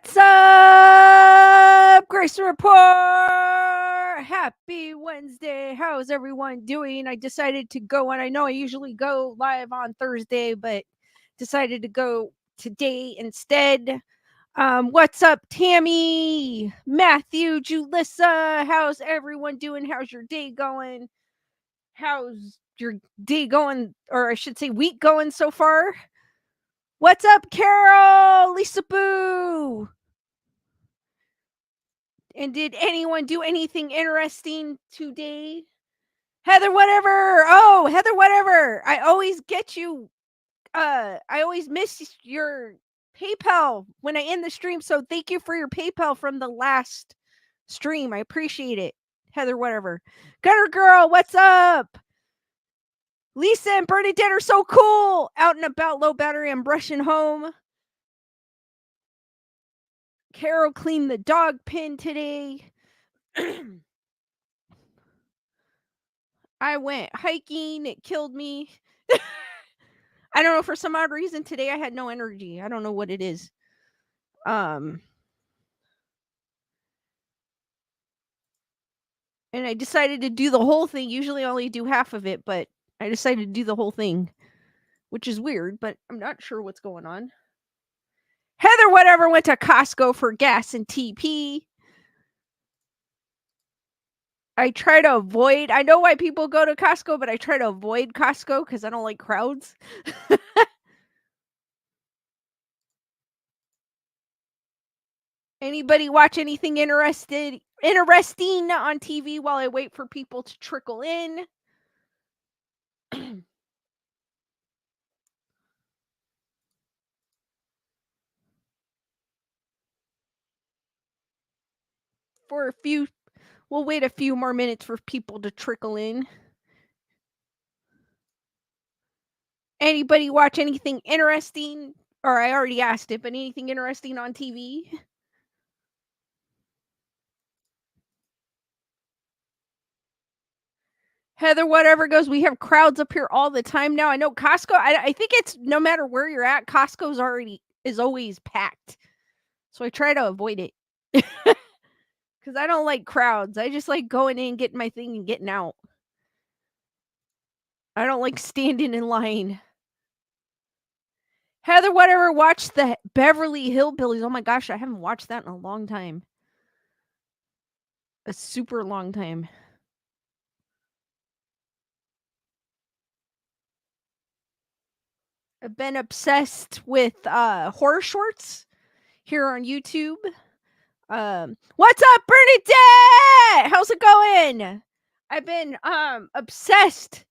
What's up, Grace Report? Happy Wednesday. How's everyone doing? I decided to go, and I know I usually go live on Thursday, but decided to go today instead. What's up, Tammy, Matthew, Julissa? How's everyone doing? How's your day going? How's your day going, or I should say week going so far? What's up, Carol? Lisa Boo? And did anyone do anything interesting today? Heather, whatever. Oh, Heather, whatever. I always get you. I always miss your PayPal when I end the stream. So thank you for your PayPal from the last stream. I appreciate it. Heather, whatever. Gutter Girl, what's up? Lisa and Bernadette are so cool. Out and about, low battery. I'm brushing home. Carol cleaned the dog pen today. I went hiking. It killed me. I don't know, for some odd reason today I had no energy. I don't know what it is. And I decided to do the whole thing. Usually I only do half of it, but I decided to do the whole thing, which is weird, but I'm not sure what's going on. Heather, whatever, went to Costco for gas and TP. I try to avoid, I know why people go to Costco, but I try to avoid Costco because I don't like crowds. Anybody watch anything interesting on TV while I wait for people to trickle in? For a few, we'll wait a few more minutes for people to trickle in. Anybody watch anything interesting? Or I already asked it, but anything interesting on TV? Heather, whatever goes, we have crowds up here all the time now. I know Costco, I think it's no matter where you're at, Costco's is always packed. So I try to avoid it. Because I don't like crowds. I just like going in, getting my thing, and getting out. I don't like standing in line. Heather, whatever, watched the Beverly Hillbillies. Oh my gosh, I haven't watched that in a long time. A super long time. I've been obsessed with horror shorts here on YouTube. What's up, Bernadette? How's it going? I've been obsessed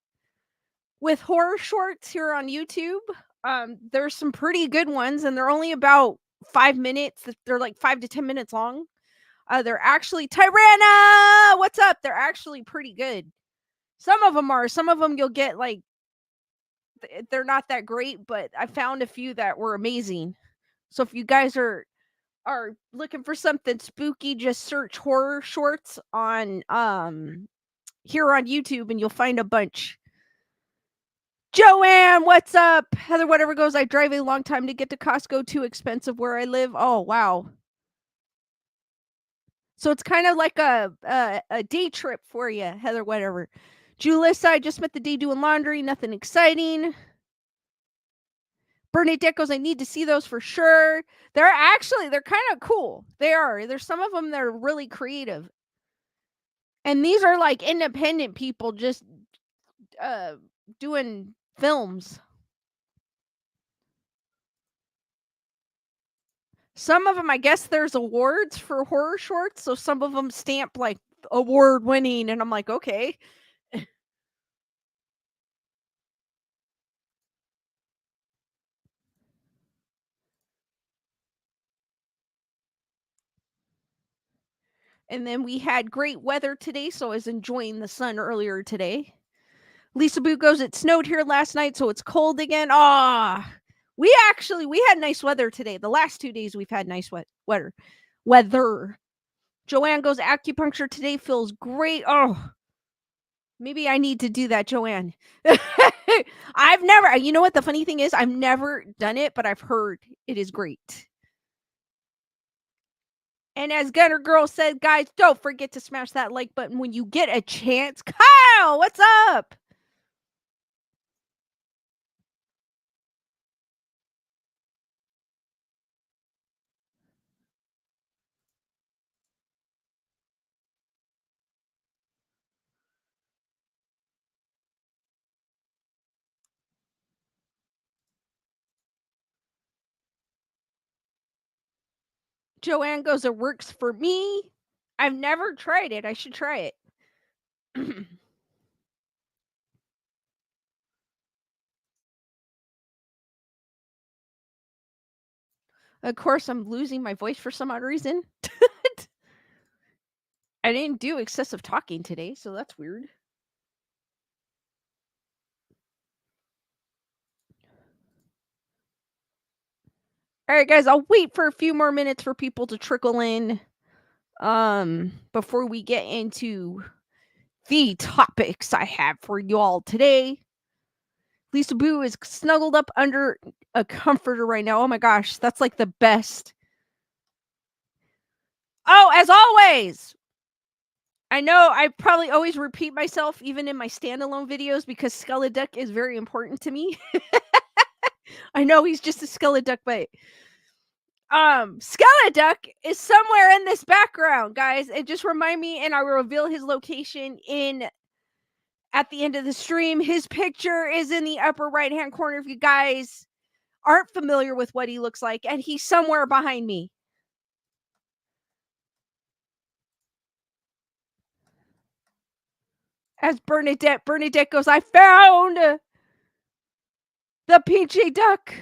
with horror shorts here on YouTube. There's some pretty good ones, and they're only about 5 minutes. They're like 5 to 10 minutes long. They're actually Tyranna. What's up? They're actually pretty good. Some of them are. Some of them you'll get like they're not that great, but I found a few that were amazing. So if you guys are looking for something spooky, just search horror shorts on here on YouTube and you'll find a bunch. Joanne, what's up? Heather, whatever goes, I drive a long time to get to Costco, too expensive where I live. Oh, wow. So it's kind of like a day trip for you, Heather, whatever. Julissa, I just spent the day doing laundry, nothing exciting. Bernadette goes, I need to see those for sure. They're kind of cool. They are. There's some of them that are really creative. And these are like independent people just doing films. Some of them, I guess there's awards for horror shorts. So some of them stamp like award winning. And I'm like, okay. And then we had great weather today, so I was enjoying the sun earlier today. Lisa Boo goes, it snowed here last night, so it's cold again. We had nice weather today. The last 2 days we've had nice weather. Joanne goes, acupuncture today feels great. Oh, maybe I need to do that, Joanne. I've never, you know what the funny thing is? I've never done it, but I've heard it is great. And as Gunner Girl said, guys, don't forget to smash that like button when you get a chance. Kyle, what's up? Joanne goes, it works for me. I've never tried it. I should try it. Of course, I'm losing my voice for some odd reason. I didn't do excessive talking today, so that's weird. All right, guys, I'll wait for a few more minutes for people to trickle in before we get into the topics I have for y'all today. Lisa Boo is snuggled up under a comforter right now. Oh my gosh, that's like the best. Oh, as always, I know I probably always repeat myself even in my standalone videos because Skeleduck is very important to me. I know he's just a Skeleduck, but Skeleduck is somewhere in this background, guys. It just remind me, and I will reveal his location at the end of the stream. His picture is in the upper right hand corner if you guys aren't familiar with what he looks like, and he's somewhere behind me. As Bernadette goes, I found the PJ duck.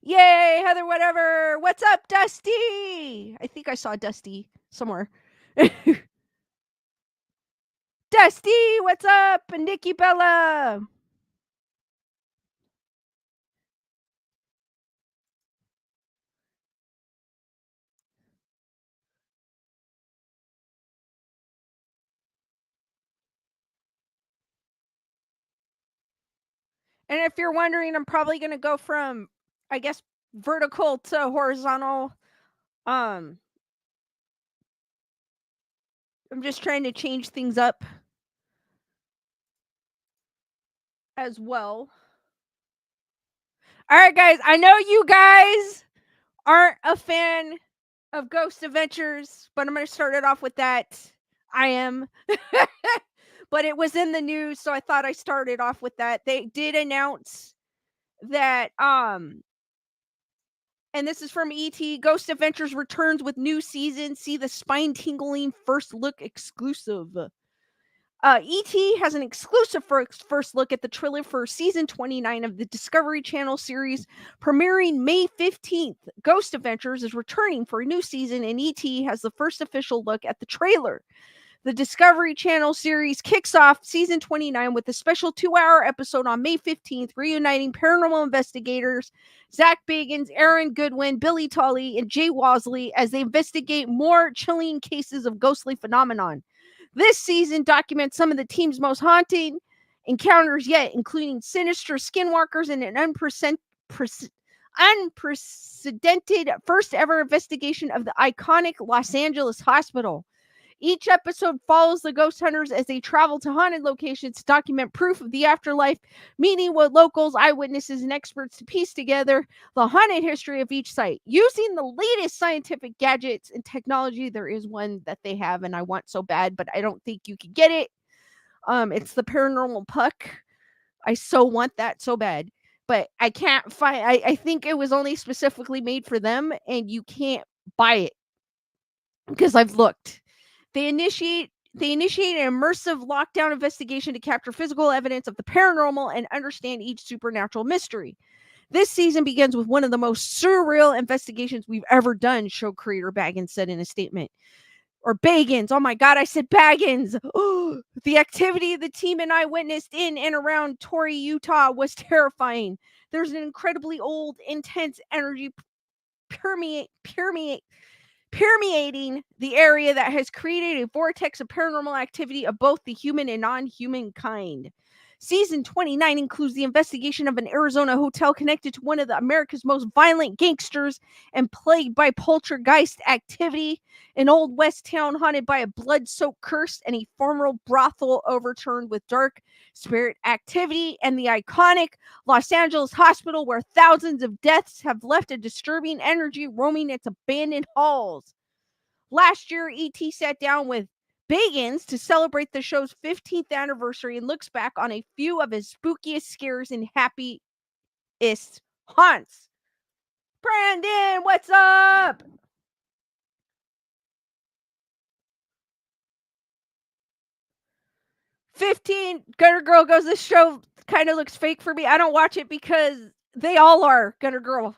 Yay, Heather, whatever. What's up, Dusty? I think I saw Dusty somewhere. Dusty, what's up? And Nikki Bella. And if you're wondering, I'm probably going to go from, I guess, vertical to horizontal. I'm just trying to change things up as well. All right, guys. I know you guys aren't a fan of Ghost Adventures, but I'm going to start it off with that. I am. But it was in the news, so I thought I started off with that. They did announce that and this is from ET, Ghost Adventures returns with new season. See the spine-tingling first look exclusive. ET has an exclusive first look at the trailer for season 29 of the Discovery Channel series, premiering May 15th. Ghost Adventures is returning for a new season, and ET has the first official look at the trailer. The Discovery Channel series kicks off season 29 with a special 2-hour episode on May 15th, reuniting paranormal investigators Zach Bagans, Aaron Goodwin, Billy Tully, and Jay Wasley as they investigate more chilling cases of ghostly phenomenon. This season documents some of the team's most haunting encounters yet, including sinister skinwalkers and an unprecedented first ever investigation of the iconic Los Angeles hospital. Each episode follows the ghost hunters as they travel to haunted locations to document proof of the afterlife, meeting with locals, eyewitnesses, and experts to piece together the haunted history of each site. Using the latest scientific gadgets and technology, there is one that they have, and I want so bad, but I don't think you can get it. It's the paranormal puck. I so want that so bad, but I can't find. I think it was only specifically made for them, and you can't buy it because I've looked. They initiate an immersive lockdown investigation to capture physical evidence of the paranormal and understand each supernatural mystery. This season begins with one of the most surreal investigations we've ever done, show creator Baggins said in a statement. Or Bagans. Oh my God, I said Baggins. Oh, the activity the team and I witnessed in and around Torrey, Utah was terrifying. There's an incredibly old, intense energy permeating the area that has created a vortex of paranormal activity of both the human and non-human kind. Season 29 includes the investigation of an Arizona hotel connected to one of America's most violent gangsters and plagued by poltergeist activity, an old West town haunted by a blood-soaked curse, and a former brothel overturned with dark spirit activity, and the iconic Los Angeles hospital where thousands of deaths have left a disturbing energy roaming its abandoned halls. Last year, ET sat down with Bagans to celebrate the show's 15th anniversary and looks back on a few of his spookiest scares and happiest haunts. Brandon, what's up? "15 Gunner Girl Goes." This show kind of looks fake for me. I don't watch it because they all are Gunner Girl.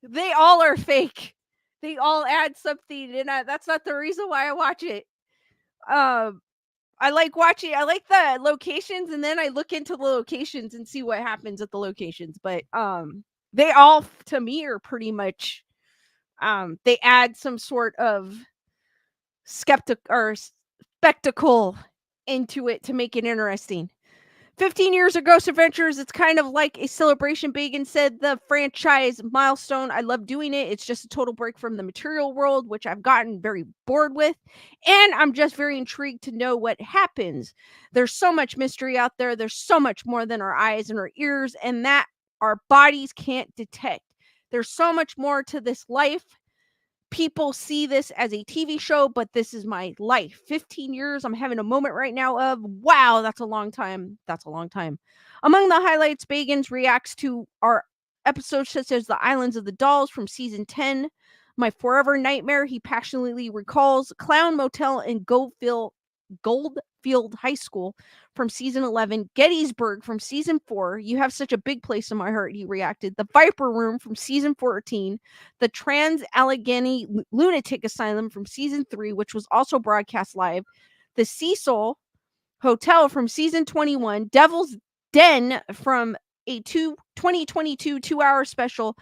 They all are fake. They all add something, and that's not the reason why I watch it. I like the locations, and then I look into the locations and see what happens at the locations. But they all to me are pretty much they add some sort of skeptic or spectacle into it to make it interesting. 15 years of Ghost Adventures, it's kind of like a celebration. Bagan said the franchise milestone. I love doing it. It's just a total break from the material world, which I've gotten very bored with. And I'm just very intrigued to know what happens. There's so much mystery out there. There's so much more than our eyes and our ears, and that our bodies can't detect. There's so much more to this life. People see this as a TV show, but this is my life. 15 years. I'm having a moment right now of, wow, that's a long time. That's a long time. Among the highlights, Bagans reacts to our episodes such as The Islands of the Dolls from season 10, My Forever Nightmare. He passionately recalls Clown Motel in Goldfield High School from season 11, Gettysburg from season 4, You Have Such a Big Place in My Heart, he reacted, The Viper Room from season 14, the Trans-Allegheny Lunatic Asylum from season 3, which was also broadcast live, the Cecil Hotel from season 21, Devil's Den from a 2022 2-hour special,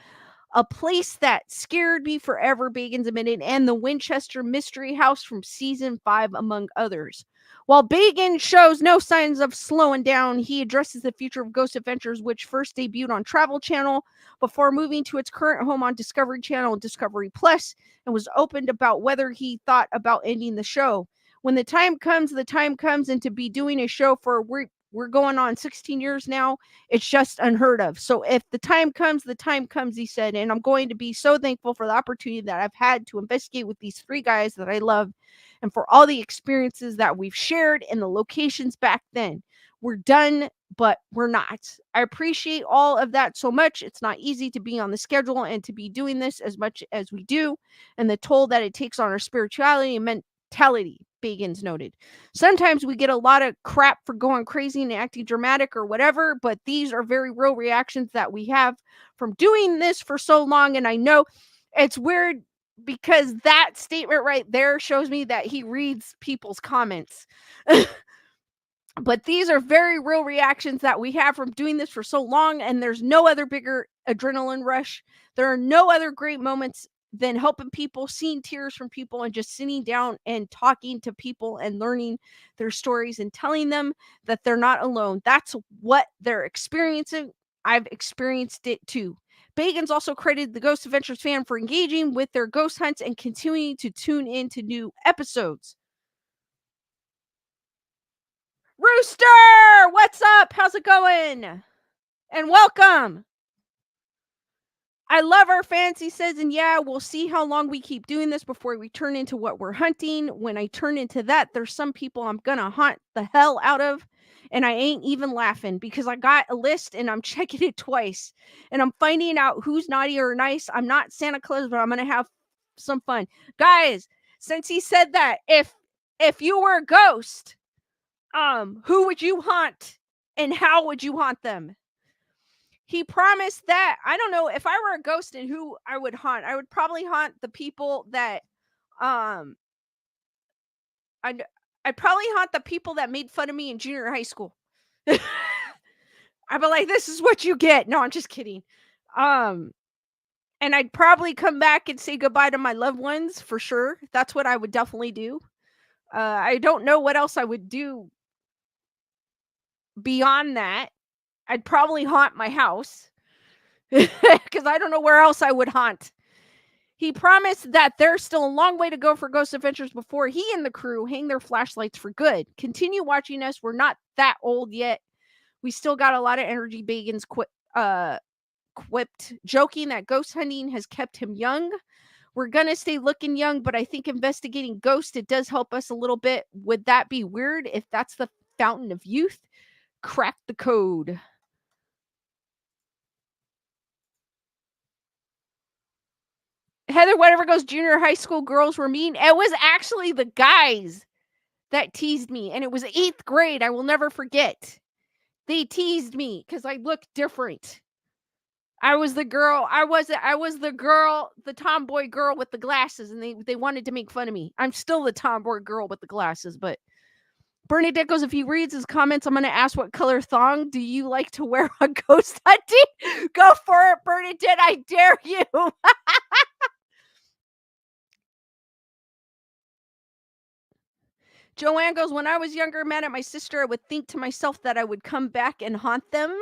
A Place That Scared Me Forever, Bagans admitted, and the Winchester Mystery House from season 5, among others. While Bagan shows no signs of slowing down, he addresses the future of Ghost Adventures, which first debuted on Travel Channel before moving to its current home on Discovery Channel and Discovery Plus, and was opened about whether he thought about ending the show. When the time comes, and to be doing a show for we're going on 16 years now, it's just unheard of. So if the time comes, he said, and I'm going to be so thankful for the opportunity that I've had to investigate with these 3 guys that I love and for all the experiences that we've shared and the locations back then. We're done, but we're not. I appreciate all of that so much. It's not easy to be on the schedule and to be doing this as much as we do, and the toll that it takes on our spirituality and mentality, Bagans noted. Sometimes we get a lot of crap for going crazy and acting dramatic or whatever, but these are very real reactions that we have from doing this for so long. And I know it's weird because that statement right there shows me that he reads people's comments. But these are very real reactions that we have from doing this for so long, and there's no other bigger adrenaline rush. There are no other great moments than helping people, seeing tears from people, and just sitting down and talking to people and learning their stories and telling them that they're not alone. That's what they're experiencing. I've experienced it too. Bagans also credited the Ghost Adventures fan for engaging with their ghost hunts and continuing to tune in to new episodes. Rooster, what's up? How's it going? And welcome. I love our fans, he says, and yeah, we'll see how long we keep doing this before we turn into what we're hunting. When I turn into that, there's some people I'm gonna hunt the hell out of, and I ain't even laughing because I got a list and I'm checking it twice, and I'm finding out who's naughty or nice. I'm not Santa Claus, but I'm gonna have some fun. Guys, since he said that, if you were a ghost, who would you haunt and how would you haunt them? He promised that. I don't know if I were a ghost and who I would haunt. I would probably haunt the people that um I'd I'd probably haunt the people that made fun of me in junior high school. I'd be like, this is what you get. No, I'm just kidding. Um and I'd probably come back and say goodbye to my loved ones for sure. That's what I would definitely do. I don't know what else I would do beyond that, I'd probably haunt my house because I don't know where else I would haunt. He promised that there's still a long way to go for Ghost Adventures before he and the crew hang their flashlights for good. Continue watching us. We're not that old yet. We still got a lot of energy. Bagans quipped, joking that ghost hunting has kept him young. We're gonna stay looking young, but I think investigating ghosts, it does help us a little bit. Would that be weird if that's the fountain of youth? Crack the code. Heather, whatever goes, junior high school girls were mean. It was actually the guys that teased me, and it was 8th grade. I will never forget. They teased me because I looked different. I was the girl. I was the girl, the tomboy girl with the glasses, and they wanted to make fun of me. I'm still the tomboy girl with the glasses, but Bernadette goes, if he reads his comments, I'm going to ask what color thong do you like to wear on ghost hunting? Go for it, Bernadette. I dare you. Joanne goes, when I was younger, mad at my sister, I would think to myself that I would come back and haunt them.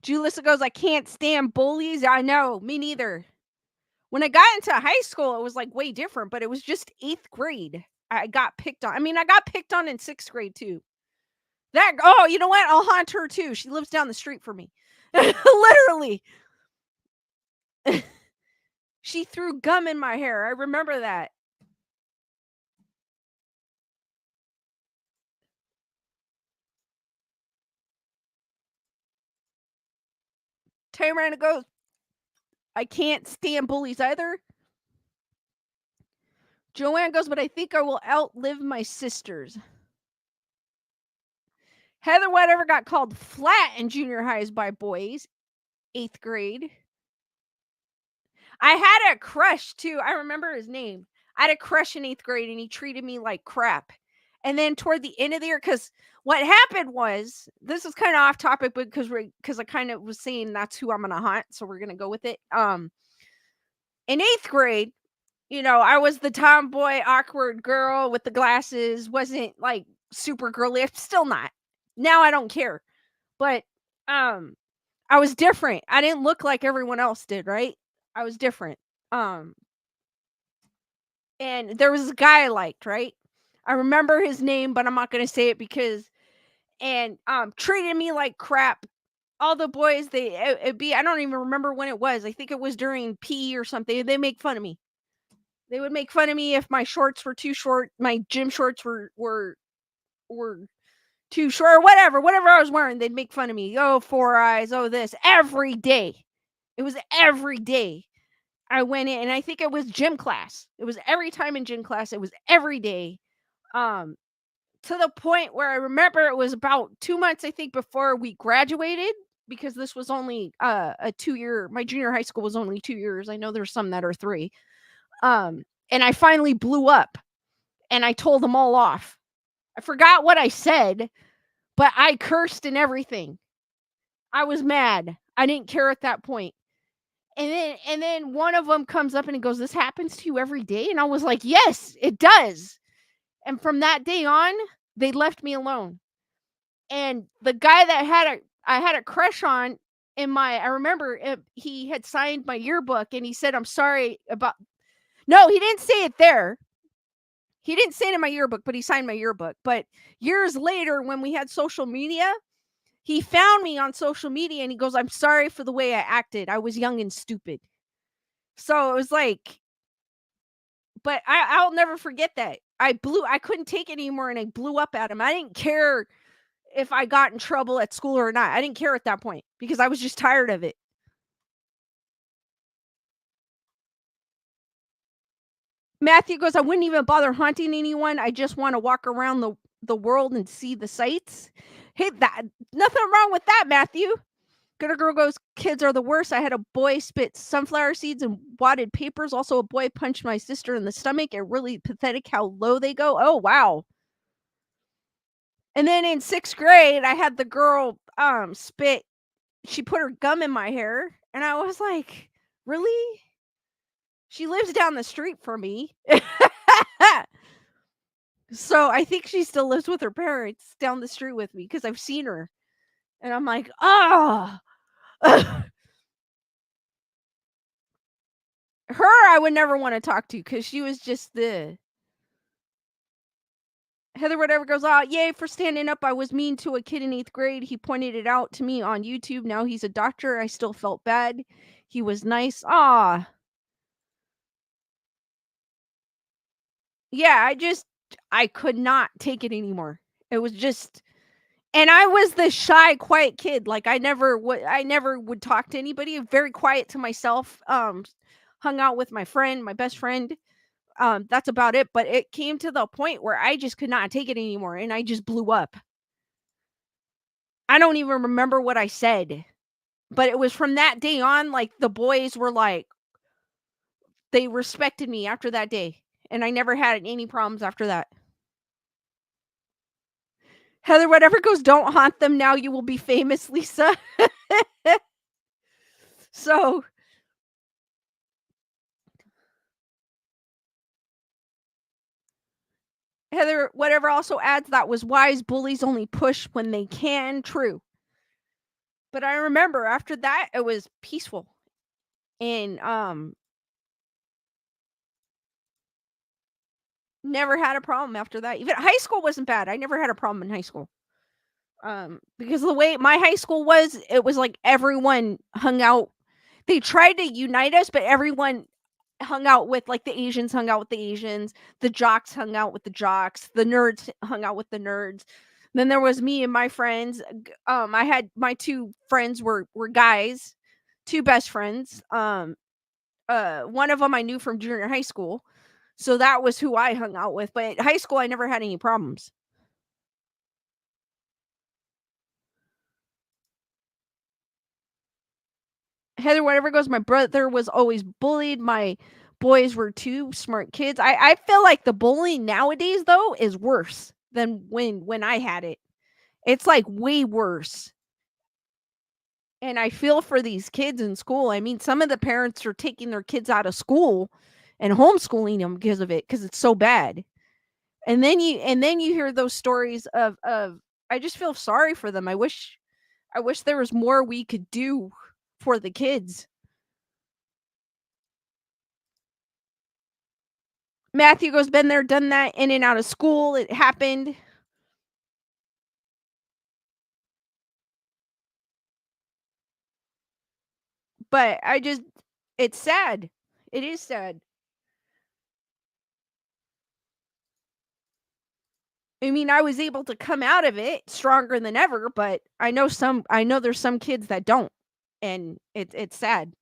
Julissa goes, I can't stand bullies. I know, me neither. When I got into high school, it was like way different, but it was just 8th grade. I got picked on. I mean, I got picked on in 6th grade too. Oh, you know what? I'll haunt her too. She lives down the street from me. Literally. She threw gum in my hair. I remember that. Tyrana goes, I can't stand bullies either. Joanne goes, but I think I will outlive my sisters. Heather whatever got called flat in junior highs by boys. 8th grade. I had a crush too. I remember his name. I had a crush in 8th grade and he treated me like crap. And then toward the end of the year, because what happened was, this is kind of off topic, but because I kind of was saying that's who I'm gonna haunt, so we're gonna go with it. In 8th grade, I was the tomboy, awkward girl with the glasses, wasn't like super girly. I'm still not. Now I don't care. But I was different. I didn't look like everyone else did, right? I was different. Um and there was a guy I liked, right? I remember his name, but I'm not gonna say it because and treated me like crap. All the boys, it'd be I don't even remember when it was. I think it was during PE or something. They make fun of me. They would make fun of me if my shorts were too short, my gym shorts were too short, or whatever I was wearing, they'd make fun of me. Oh, four eyes, oh this. Every day. It was every day. I went in and I think it was gym class. It was every time in gym class. It was every day. Um, to the point where I remember it was about 2 months, I think, before we graduated, because this was only a 2-year, my junior high school was only 2 years. I know there's some that are 3. And I finally blew up and I told them all off. I forgot what I said, but I cursed and everything. I was mad. I didn't care at that point. And then one of them comes up and he goes, "This happens to you every day?" And I was like, "Yes, it does." And from that day on, they left me alone. And the guy that I had a crush on I remember he had signed my yearbook and he said, "I'm sorry about." No, he didn't say it there. He didn't say it in my yearbook, but he signed my yearbook. But years later, when we had social media, he found me on social media and he goes, "I'm sorry for the way I acted. I was young and stupid." So it was like, but I'll never forget that. I couldn't take it anymore and I blew up at him. I didn't care if I got in trouble at school or not. I didn't care at that point because I was just tired of it. Matthew goes, I wouldn't even bother hunting anyone. I just want to walk around the world and see the sights. Hey, that nothing wrong with that, Matthew. Gooder Girl goes, kids are the worst. I had a boy spit sunflower seeds and wadded papers. Also, a boy punched my sister in the stomach. It really pathetic how low they go. Oh, wow. And then in 6th grade, I had the girl spit she put her gum in my hair, and I was like, "Really?" She lives down the street from me. So, I think she still lives with her parents down the street with me because 'cause I've seen her, and I'm like, "Ah." Her, I would never wanna talk to because she was just the Heather whatever goes, "Ah, yay for standing up. I was mean to a kid in 8th grade. He pointed it out to me on YouTube. Now he's a doctor. I still felt bad. He was nice." Ah, yeah, I could not take it anymore. It was just and I was the shy, quiet kid. Like, I never would talk to anybody, very quiet to myself, hung out with my best friend. That's about it, but it came to the point where I just could not take it anymore, and I just blew up. I don't even remember what I said. But it was from that day on, like, the boys were like they respected me after that day, and I never had any problems after that. Heather, whatever goes, "Don't haunt them now, you will be famous, Lisa." So, Heather, whatever also adds, "That was wise, bullies only push when they can." True. But I remember after that, it was peaceful, and, never had a problem after that. Even high school wasn't bad, I never had a problem in high school. Because the way my high school was, it was like everyone hung out. They tried to unite us, but everyone hung out with like the Asians hung out with the Asians, the jocks hung out with the jocks, the nerds hung out with the nerds. Then there was me and my friends. I had my two friends were guys, two best friends. One of them I knew from junior high school, so that was who I hung out with. But high school, I never had any problems. Heather, whatever goes, my brother was always bullied. My boys were two smart kids. I feel like the bullying nowadays though is worse than when I had it. It's like way worse. And I feel for these kids in school. I mean, some of the parents are taking their kids out of school and homeschooling them because of it because it's so bad. And then you hear those stories of I just feel sorry for them. I wish there was more we could do for the kids. Matthew goes, "Been there, done that, in and out of school. It happened." But it's sad. It is sad. I mean, I was able to come out of it stronger than ever, but I know there's some kids that don't. And it's sad.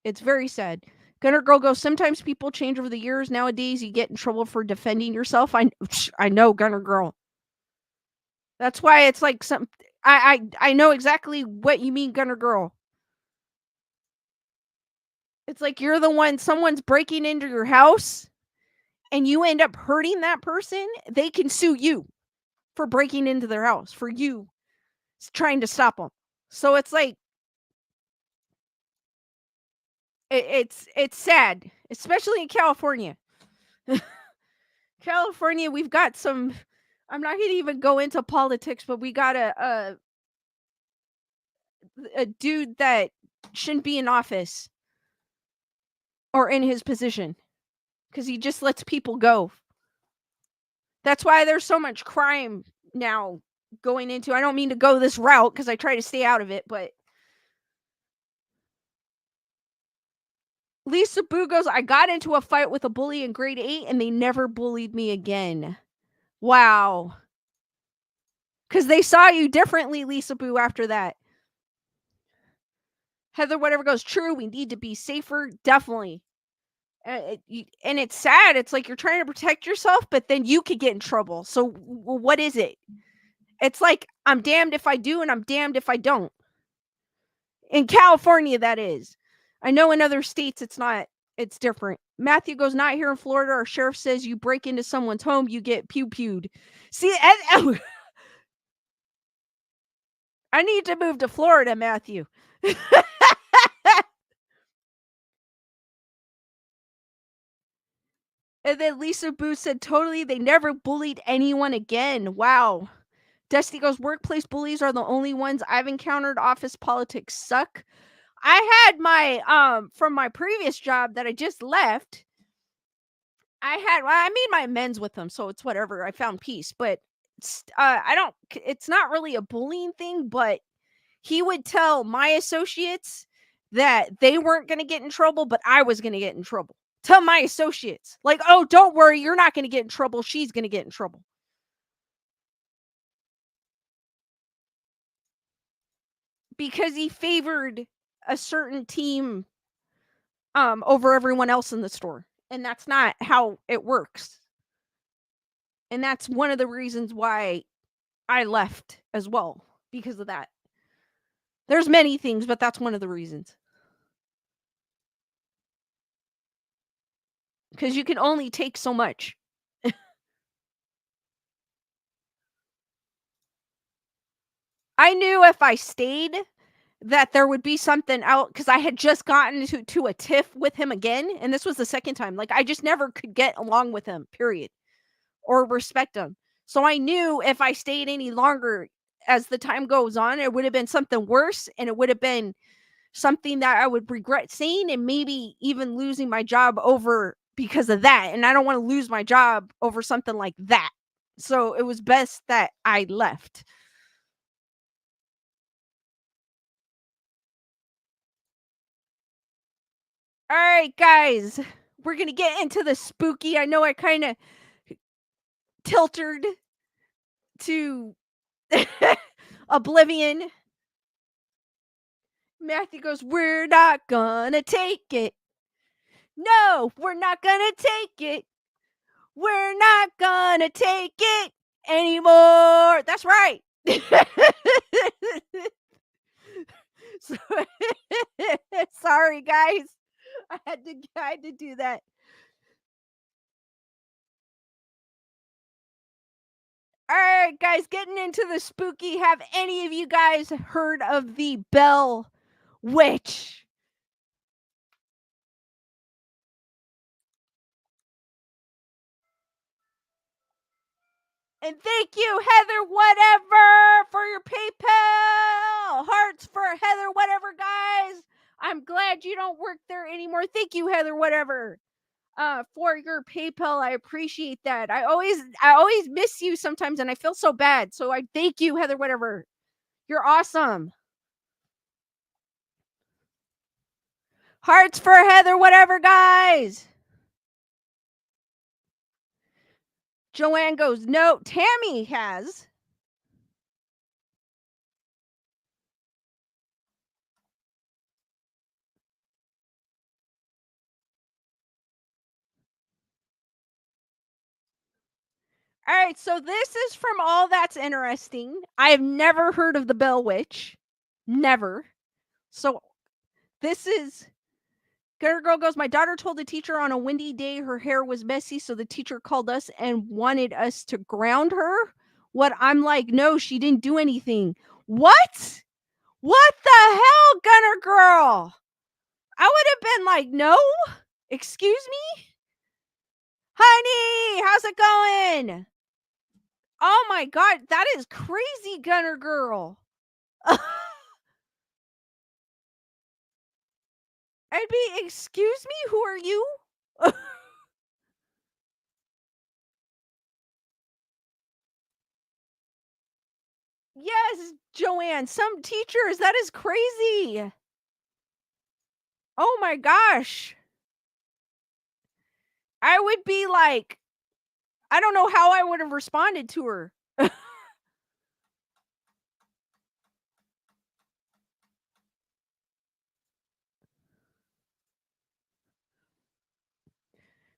It's very sad. Gunner Girl goes, "Sometimes people change over the years. Nowadays, you get in trouble for defending yourself." I know, Gunner Girl. That's why it's like some I know exactly what you mean, Gunner Girl. It's like you're the one someone's breaking into your house and you end up hurting that person, they can sue you for breaking into their house, for you trying to stop them. So it's like it's sad, especially in California. California, we've got some. I'm not going to even go into politics, but we got a dude that shouldn't be in office or in his position because he just lets people go. That's why there's so much crime now going into. I don't mean to go this route because I try to stay out of it, but Lisa Boo goes, "I got into a fight with a bully in grade 8 and they never bullied me again." Wow. Because they saw you differently, Lisa Boo, after that. Heather, whatever goes, "True, we need to be safer." Definitely. And it's sad. It's like you're trying to protect yourself, but then you could get in trouble. So what is it? It's like I'm damned if I do and I'm damned if I don't. In California, that is. I know in other states it's not. It's different. Matthew goes, "Not here in Florida. Our sheriff says you break into someone's home, you get pew pewed." See, I need to move to Florida, Matthew. And then Lisa Booth said, totally, they never bullied anyone again. Wow. Dusty goes, workplace bullies are the only ones I've encountered. Office politics suck. I had my, from my previous job that I just left, I made my amends with them, so it's whatever. I found peace, but I don't, it's not really a bullying thing, but he would tell my associates that they weren't going to get in trouble, but I was going to get in trouble. To my associates, like, oh, don't worry, you're not going to get in trouble. She's going to get in trouble because he favored a certain team over everyone else in the store, and that's not how it works. And that's one of the reasons why I left as well, because of that. There's many things, but that's one of the reasons. Because you can only take so much. I knew if I stayed that there would be something out because I had just gotten to a tiff with him again, and this was the second time. Like, I just never could get along with him, period, or respect him. So I knew if I stayed any longer as the time goes on, it would have been something worse, and it would have been something that I would regret saying and maybe even losing my job over because of that. And I don't want to lose my job over something like that. So it was best that I left. All right, guys, we're going to get into the spooky. I know I kind of tilted to oblivion. Matthew goes, we're not going to take it. No, we're not going to take it. We're not going to take it anymore. That's right. So, sorry, guys. I had to do that. All right, guys, getting into the spooky. Have any of you guys heard of the Bell Witch? And thank you, Heather Whatever, for your PayPal. Hearts for Heather Whatever, guys. I'm glad you don't work there anymore. Thank you, Heather Whatever, for your PayPal. I appreciate that. I always miss you sometimes, and I feel so bad. So I thank you, Heather Whatever. You're awesome. Hearts for Heather Whatever, guys. Joanne goes, no, Tammy has. All right, so this is from All That's Interesting. I have never heard of the Bell Witch. Never. So this is Gutter Girl goes, my daughter told the teacher on a windy day her hair was messy, so the teacher called us and wanted us to ground her. What? I'm like, no, she didn't do anything. What? What the hell, Gunner Girl? I would have been like, no? Excuse me? Honey, how's it going? Oh my god, that is crazy, Gunner Girl. I'd be, excuse me, who are you? Yes, Joanne, some teachers, that is crazy. Oh my gosh. I would be like, I don't know how I would have responded to her.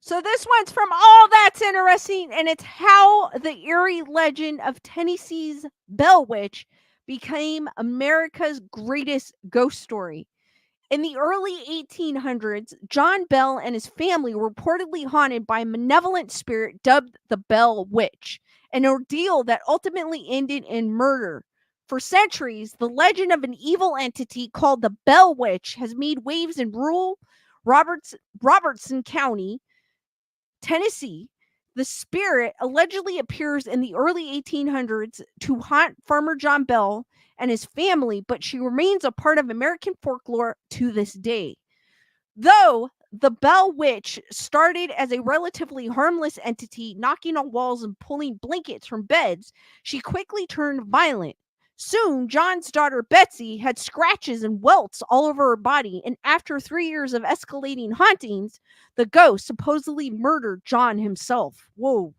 So this one's from All That's Interesting, and it's how the eerie legend of Tennessee's Bell Witch became America's greatest ghost story. In the early 1800s, John Bell and his family were reportedly haunted by a malevolent spirit dubbed the Bell Witch, an ordeal that ultimately ended in murder. For centuries, the legend of an evil entity called the Bell Witch has made waves in rural Robertson County, Tennessee. The spirit allegedly appears in the early 1800s to haunt Farmer John Bell and his family, but she remains a part of American folklore to this day. Though the Bell Witch started as a relatively harmless entity, knocking on walls and pulling blankets from beds, she quickly turned violent. Soon, John's daughter Betsy had scratches and welts all over her body, and after 3 years of escalating hauntings, the ghost supposedly murdered John himself. Whoa.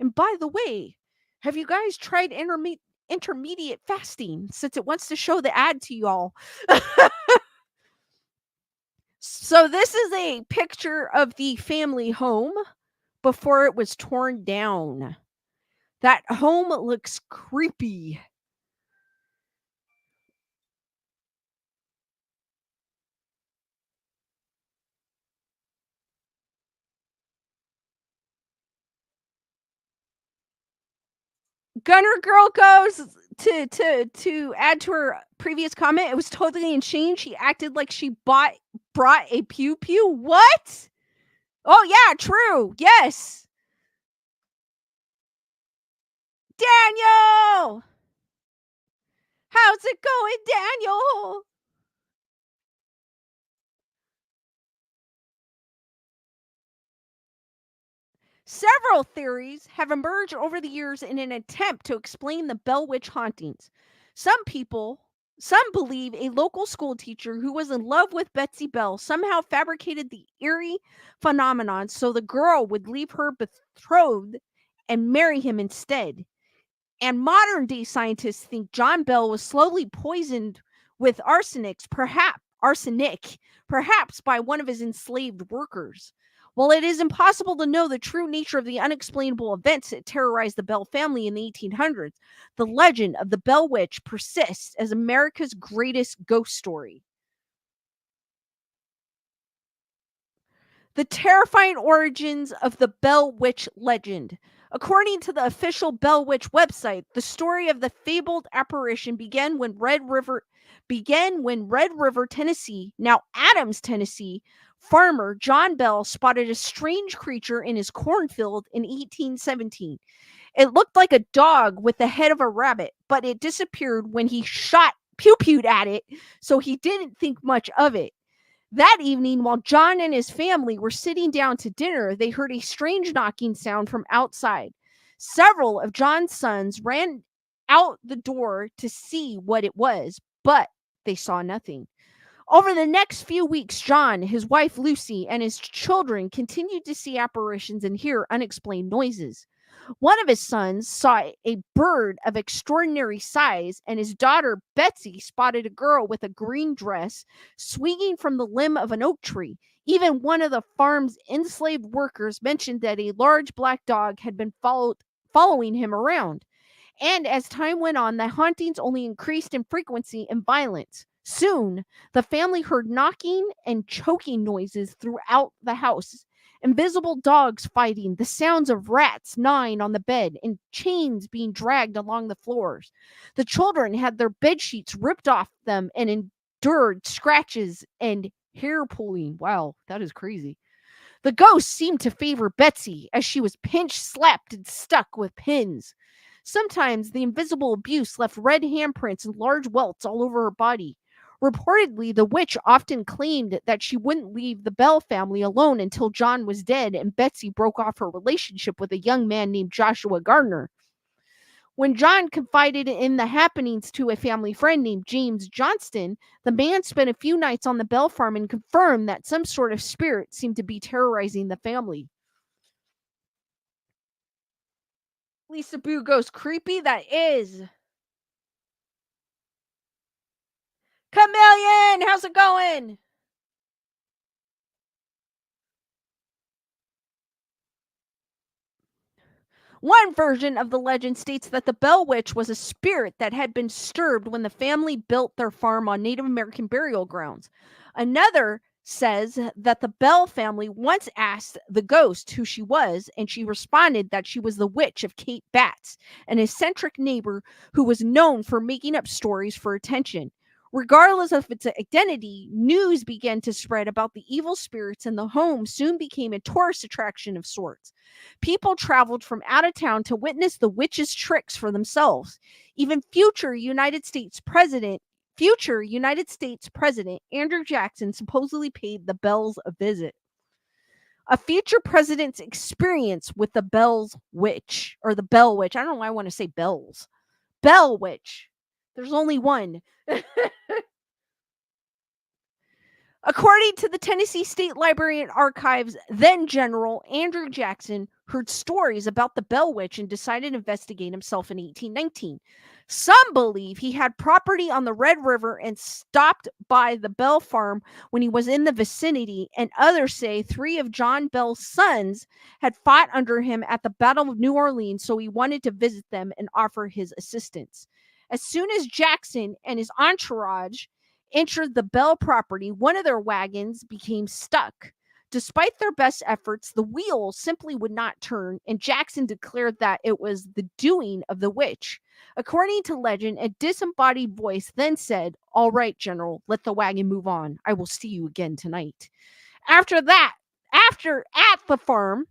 And by the way, have you guys tried intermediate fasting since it wants to show the ad to y'all? So this is a picture of the family home before it was torn down. That home looks creepy. Gunner Girl goes to add to her previous comment. It was totally insane. She acted like she brought a pew pew. What? Oh yeah, true. Yes. Daniel! How's it going, Daniel? Several theories have emerged over the years in an attempt to explain the Bell Witch hauntings. Some people, some believe a local school teacher who was in love with Betsy Bell somehow fabricated the eerie phenomenon so the girl would leave her betrothed and marry him instead. And modern day scientists think John Bell was slowly poisoned with arsenic, perhaps by one of his enslaved workers. While it is impossible to know the true nature of the unexplainable events that terrorized the Bell family in the 1800s, the legend of the Bell Witch persists as America's greatest ghost story. The terrifying origins of the Bell Witch legend. According to the official Bell Witch website, the story of the fabled apparition began when Red River, Tennessee, now Adams, Tennessee, farmer John Bell spotted a strange creature in his cornfield in 1817. It looked like a dog with the head of a rabbit, but it disappeared when he shot pew-pewed at it, so he didn't think much of it. That evening, while John and his family were sitting down to dinner, they heard a strange knocking sound from outside. Several of John's sons ran out the door to see what it was, but they saw nothing. Over the next few weeks, John, his wife Lucy, and his children continued to see apparitions and hear unexplained noises. One of his sons saw a bird of extraordinary size, and his daughter Betsy spotted a girl with a green dress swinging from the limb of an oak tree. Even one of the farm's enslaved workers mentioned that a large black dog had been following him around. And as time went on, the hauntings only increased in frequency and violence. Soon, the family heard knocking and choking noises throughout the house, invisible dogs fighting, the sounds of rats gnawing on the bed, and chains being dragged along the floors. The children had their bed sheets ripped off them and endured scratches and hair pulling. Wow, that is crazy. The ghost seemed to favor Betsy as she was pinched, slapped, and stuck with pins. Sometimes the invisible abuse left red handprints and large welts all over her body. Reportedly, the witch often claimed that she wouldn't leave the Bell family alone until John was dead and Betsy broke off her relationship with a young man named Joshua Gardner. When John confided in the happenings to a family friend named James Johnston, the man spent a few nights on the Bell farm and confirmed that some sort of spirit seemed to be terrorizing the family. Lisa Boo goes, creepy that is. Chameleon, how's it going? One version of the legend states that the Bell Witch was a spirit that had been disturbed when the family built their farm on Native American burial grounds. Another says that the Bell family once asked the ghost who she was, and she responded that she was the witch of Kate Batts, an eccentric neighbor who was known for making up stories for attention. Regardless of its identity, news began to spread about the evil spirits, and the home soon became a tourist attraction of sorts. People traveled from out of town to witness the witch's tricks for themselves. Even future United States President Andrew Jackson supposedly paid the Bells a visit. A future president's experience with the Bells witch, or the Bell witch. I don't know why I want to say Bells. Bell witch. There's only one. According to the Tennessee State Library and Archives, then General Andrew Jackson heard stories about the Bell Witch and decided to investigate himself in 1819. Some believe he had property on the Red River and stopped by the Bell farm when he was in the vicinity, and others say 3 of John Bell's sons had fought under him at the Battle of New Orleans, so he wanted to visit them and offer his assistance. As soon as Jackson and his entourage entered the Bell property, one of their wagons became stuck. Despite their best efforts, the wheel simply would not turn, and Jackson declared that it was the doing of the witch. According to legend, a disembodied voice then said, "All right, General, let the wagon move on. I will see you again tonight." After at the farm,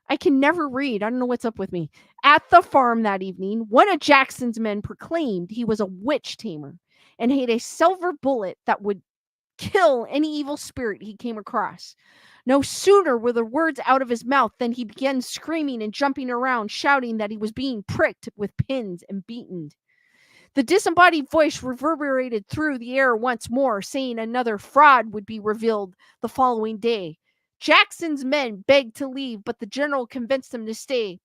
I can never read. I don't know what's up with me. At the farm that evening, one of Jackson's men proclaimed he was a witch tamer and had a silver bullet that would kill any evil spirit he came across. No sooner were the words out of his mouth than he began screaming and jumping around, shouting that he was being pricked with pins and beaten. The disembodied voice reverberated through the air once more, saying another fraud would be revealed the following day. Jackson's men begged to leave, but the general convinced them to stay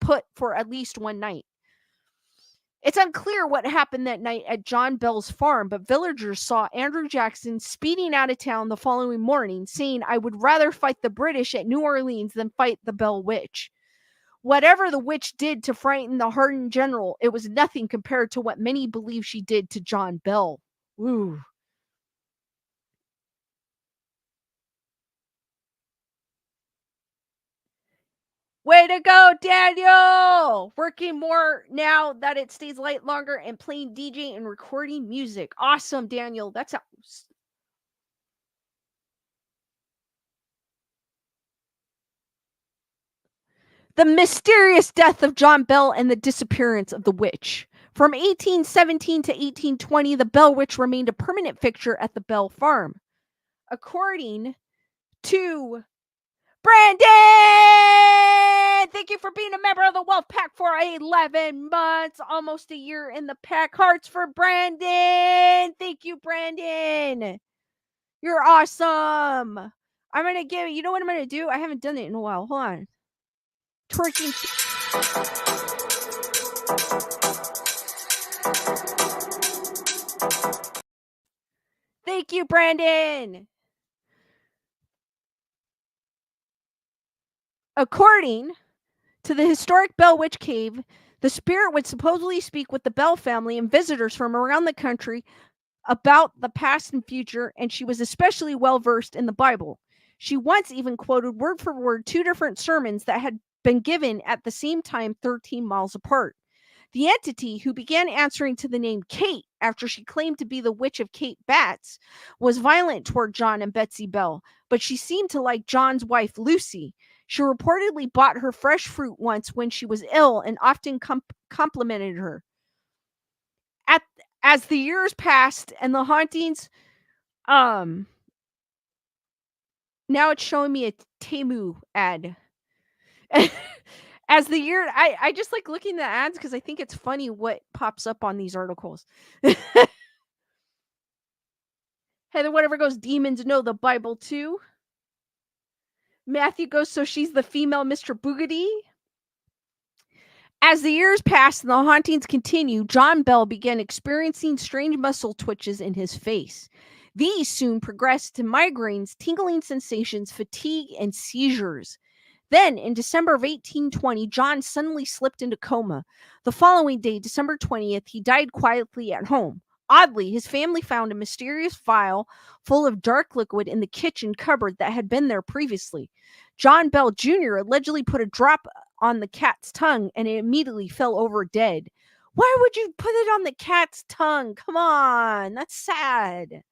put for at least one night. It's unclear what happened that night at John Bell's farm, but villagers saw Andrew Jackson speeding out of town the following morning, saying, "I would rather fight the British at New Orleans than fight the Bell Witch." Whatever the witch did to frighten the hardened general, it was nothing compared to what many believe she did to John Bell. Ooh. Way to go, Daniel! Working more now that it stays light longer and playing DJ and recording music. Awesome, Daniel. That's the mysterious death of John Bell and the disappearance of the witch. From 1817 to 1820, the Bell Witch remained a permanent fixture at the Bell farm. According to Brandon, thank you for being a member of the Wolf Pack for 11 months, almost a year in the pack. Hearts for Brandon. Thank you, Brandon. You're awesome. I'm going to give, you know what I'm going to do? I haven't done it in a while. Hold on. Twerking. Thank you, Brandon. According to the historic Bell Witch Cave, the spirit would supposedly speak with the Bell family and visitors from around the country about the past and future, and she was especially well versed in the Bible. She once even quoted word for word 2 different sermons that had been given at the same time 13 miles apart. The entity, who began answering to the name Kate after she claimed to be the witch of Kate Batts, was violent toward John and Betsy Bell, but she seemed to like John's wife, Lucy. She reportedly bought her fresh fruit once when she was ill and often complimented her. As the years passed and the hauntings, now it's showing me a Temu ad. As the year, I just like looking at the ads because I think it's funny what pops up on these articles. Heather, whatever goes, demons know the Bible too. Matthew goes, so she's the female Mr. Boogedy. As the years passed and the hauntings continued, John Bell began experiencing strange muscle twitches in his face. These soon progressed to migraines, tingling sensations, fatigue, and seizures. Then, in December of 1820, John suddenly slipped into coma. The following day, December 20th, he died quietly at home. Oddly, his family found a mysterious vial full of dark liquid in the kitchen cupboard that had been there previously. John Bell Jr. allegedly put a drop on the cat's tongue and it immediately fell over dead. Why would you put it on the cat's tongue? Come on, that's sad.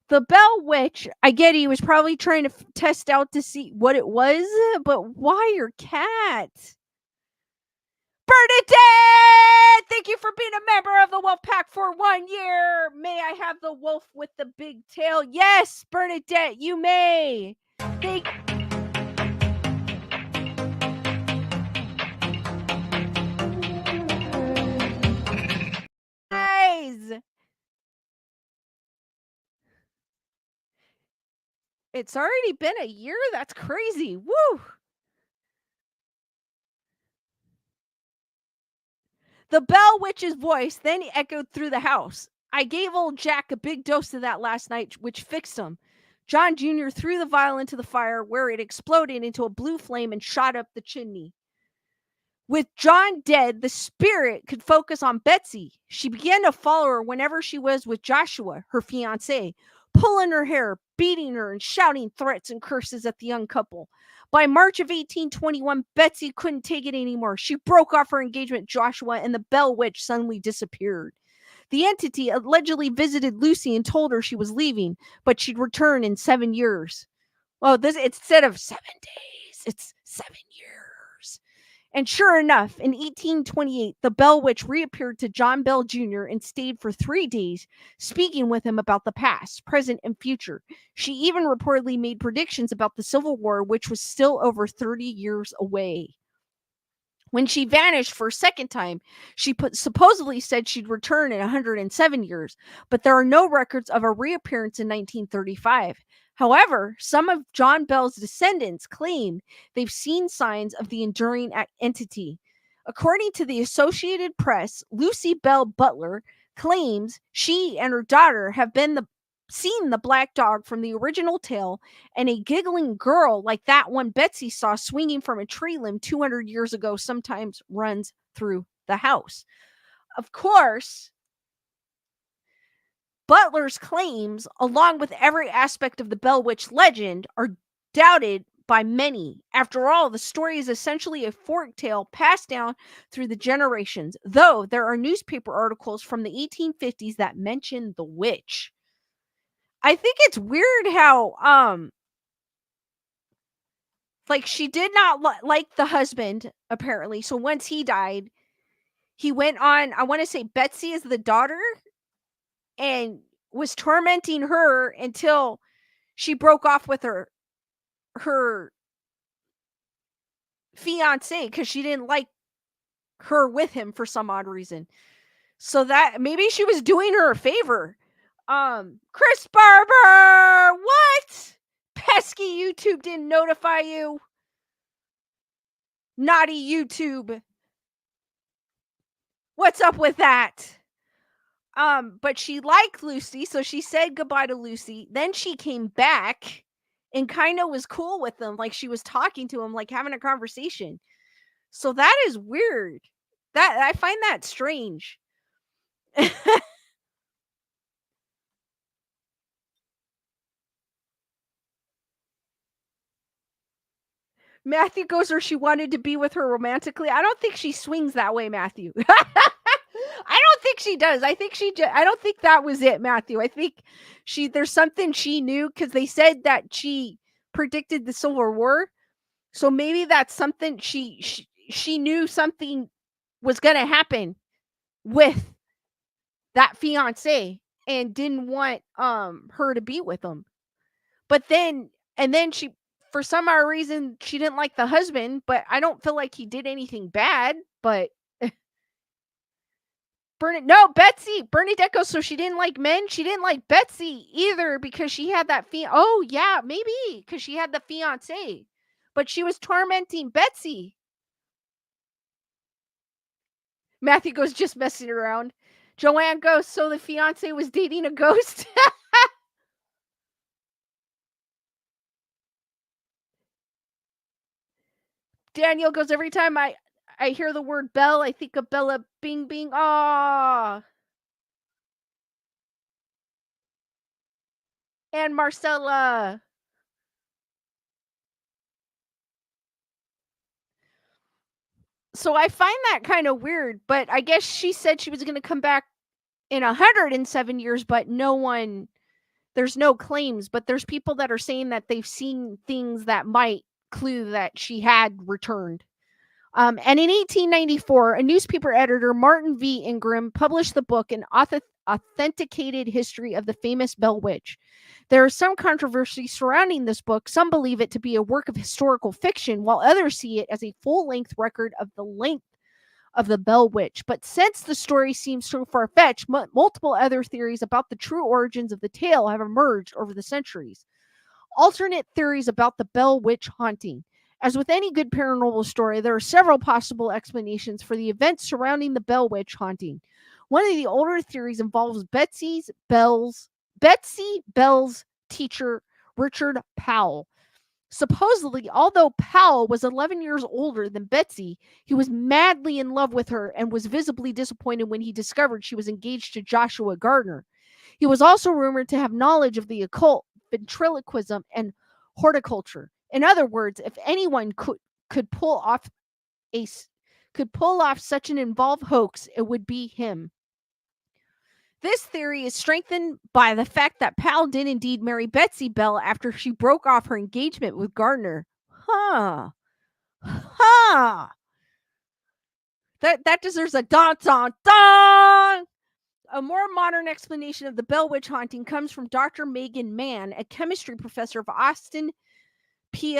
The Bell Witch, I get he was probably trying to test out to see what it was, but why your cat? Bernadette! Thank you for being a member of the Wolf Pack for 1 year. May I have the wolf with the big tail? Yes, Bernadette, you may. Thank guys. It's already been a year? That's crazy. Woo! The Bell Witch's voice then echoed through the house. I gave old Jack a big dose of that last night, which fixed him. John Jr. threw the vial into the fire, where it exploded into a blue flame and shot up the chimney. With John dead, the spirit could focus on Betsy. She began to follow her whenever she was with Joshua, her fiancé, pulling her hair, beating her, and shouting threats and curses at the young couple. By March of 1821, Betsy couldn't take it anymore. She broke off her engagement with Joshua, and the Bell Witch suddenly disappeared. The entity allegedly visited Lucy and told her she was leaving, but she'd return in 7 years. Well, this instead of 7 days, it's 7 years. And sure enough, in 1828, the Bell Witch reappeared to John Bell Jr. and stayed for 3 days, speaking with him about the past, present, and future. She even reportedly made predictions about the Civil War, which was still over 30 years away. When she vanished for a second time, she supposedly said she'd return in 107 years, but there are no records of a reappearance in 1935. However, some of John Bell's descendants claim they've seen signs of the enduring entity. According to the Associated Press, Lucy Bell Butler claims she and her daughter have seen the black dog from the original tale and a giggling girl like that one Betsy saw swinging from a tree limb 200 years ago sometimes runs through the house. Of course, Butler's claims, along with every aspect of the Bell Witch legend, are doubted by many. After all, the story is essentially a folk tale passed down through the generations, though there are newspaper articles from the 1850s that mention the witch. I think it's weird how like she did not like the husband apparently. So once he died, he went on, I want to say Betsy is the daughter, and was tormenting her until she broke off with her fiance because she didn't like her with him for some odd reason. So that maybe she was doing her a favor. Chris Barber, what? Pesky YouTube didn't notify you. Naughty YouTube. What's up with that? But she liked Lucy, so she said goodbye to Lucy. Then she came back and kind of was cool with him, like she was talking to him, like having a conversation. So that is weird. That I find that strange. Matthew goes where she wanted to be with her romantically. I don't think she swings that way, Matthew. I don't think she does. I think I don't think that was it, Matthew. I think there's something she knew because they said that she predicted the Civil War. So maybe that's something she knew something was going to happen with that fiance and didn't want her to be with him. But then she, for some odd reason, she didn't like the husband, but I don't feel like he did anything bad. But Bernadette goes, so she didn't like men. She didn't like Betsy either because she had that oh yeah, maybe because she had the fiance, but she was tormenting Betsy. Matthew goes, just messing around. Joanne goes, so the fiance was dating a ghost. Daniel goes, every time I hear the word Bell, I think of Bella Bing Bing. Ah, And Marcella. So I find that kind of weird, but I guess she said she was going to come back in 107 years, but no one, there's no claims, but there's people that are saying that they've seen things that might clue that she had returned. And in 1894, a newspaper editor, Martin V. Ingram, published the book, An Authenticated History of the Famous Bell Witch. There is some controversy surrounding this book. Some believe it to be a work of historical fiction, while others see it as a full-length record of the length of the Bell Witch. But since the story seems so far-fetched, multiple other theories about the true origins of the tale have emerged over the centuries. Alternate theories about the Bell Witch haunting. As with any good paranormal story, there are several possible explanations for the events surrounding the Bell Witch haunting. One of the older theories involves Betsy Bell's teacher, Richard Powell. Supposedly, although Powell was 11 years older than Betsy, he was madly in love with her and was visibly disappointed when he discovered she was engaged to Joshua Gardner. He was also rumored to have knowledge of the occult, ventriloquism, and horticulture. In other words, if anyone could pull off a could pull off such an involved hoax, it would be him. This theory is strengthened by the fact that Powell did indeed marry Betsy Bell after she broke off her engagement with Gardner. Huh. Huh. That deserves a dun dun dun. A more modern explanation of the Bell Witch haunting comes from Dr. Megan Mann, a chemistry professor of Austin P.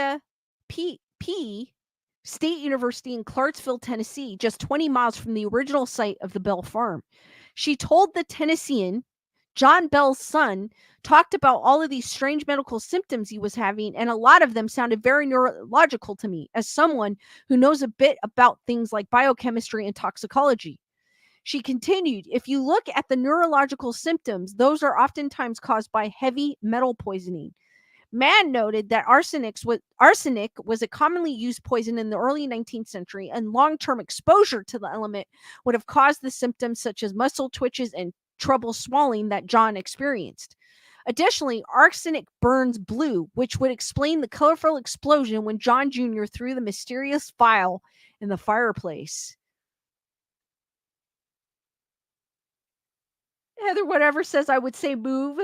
State University in Clarksville, Tennessee, just 20 miles from the original site of the Bell Farm. She told the Tennessean, John Bell's son talked about all of these strange medical symptoms he was having, and a lot of them sounded very neurological to me, as someone who knows a bit about things like biochemistry and toxicology. She continued, if you look at the neurological symptoms, those are oftentimes caused by heavy metal poisoning. Mann noted that arsenic was a commonly used poison in the early 19th century, and long-term exposure to the element would have caused the symptoms such as muscle twitches and trouble swallowing that John experienced. Additionally, arsenic burns blue, which would explain the colorful explosion when John Jr. threw the mysterious vial in the fireplace. Heather Whatever says I would say move.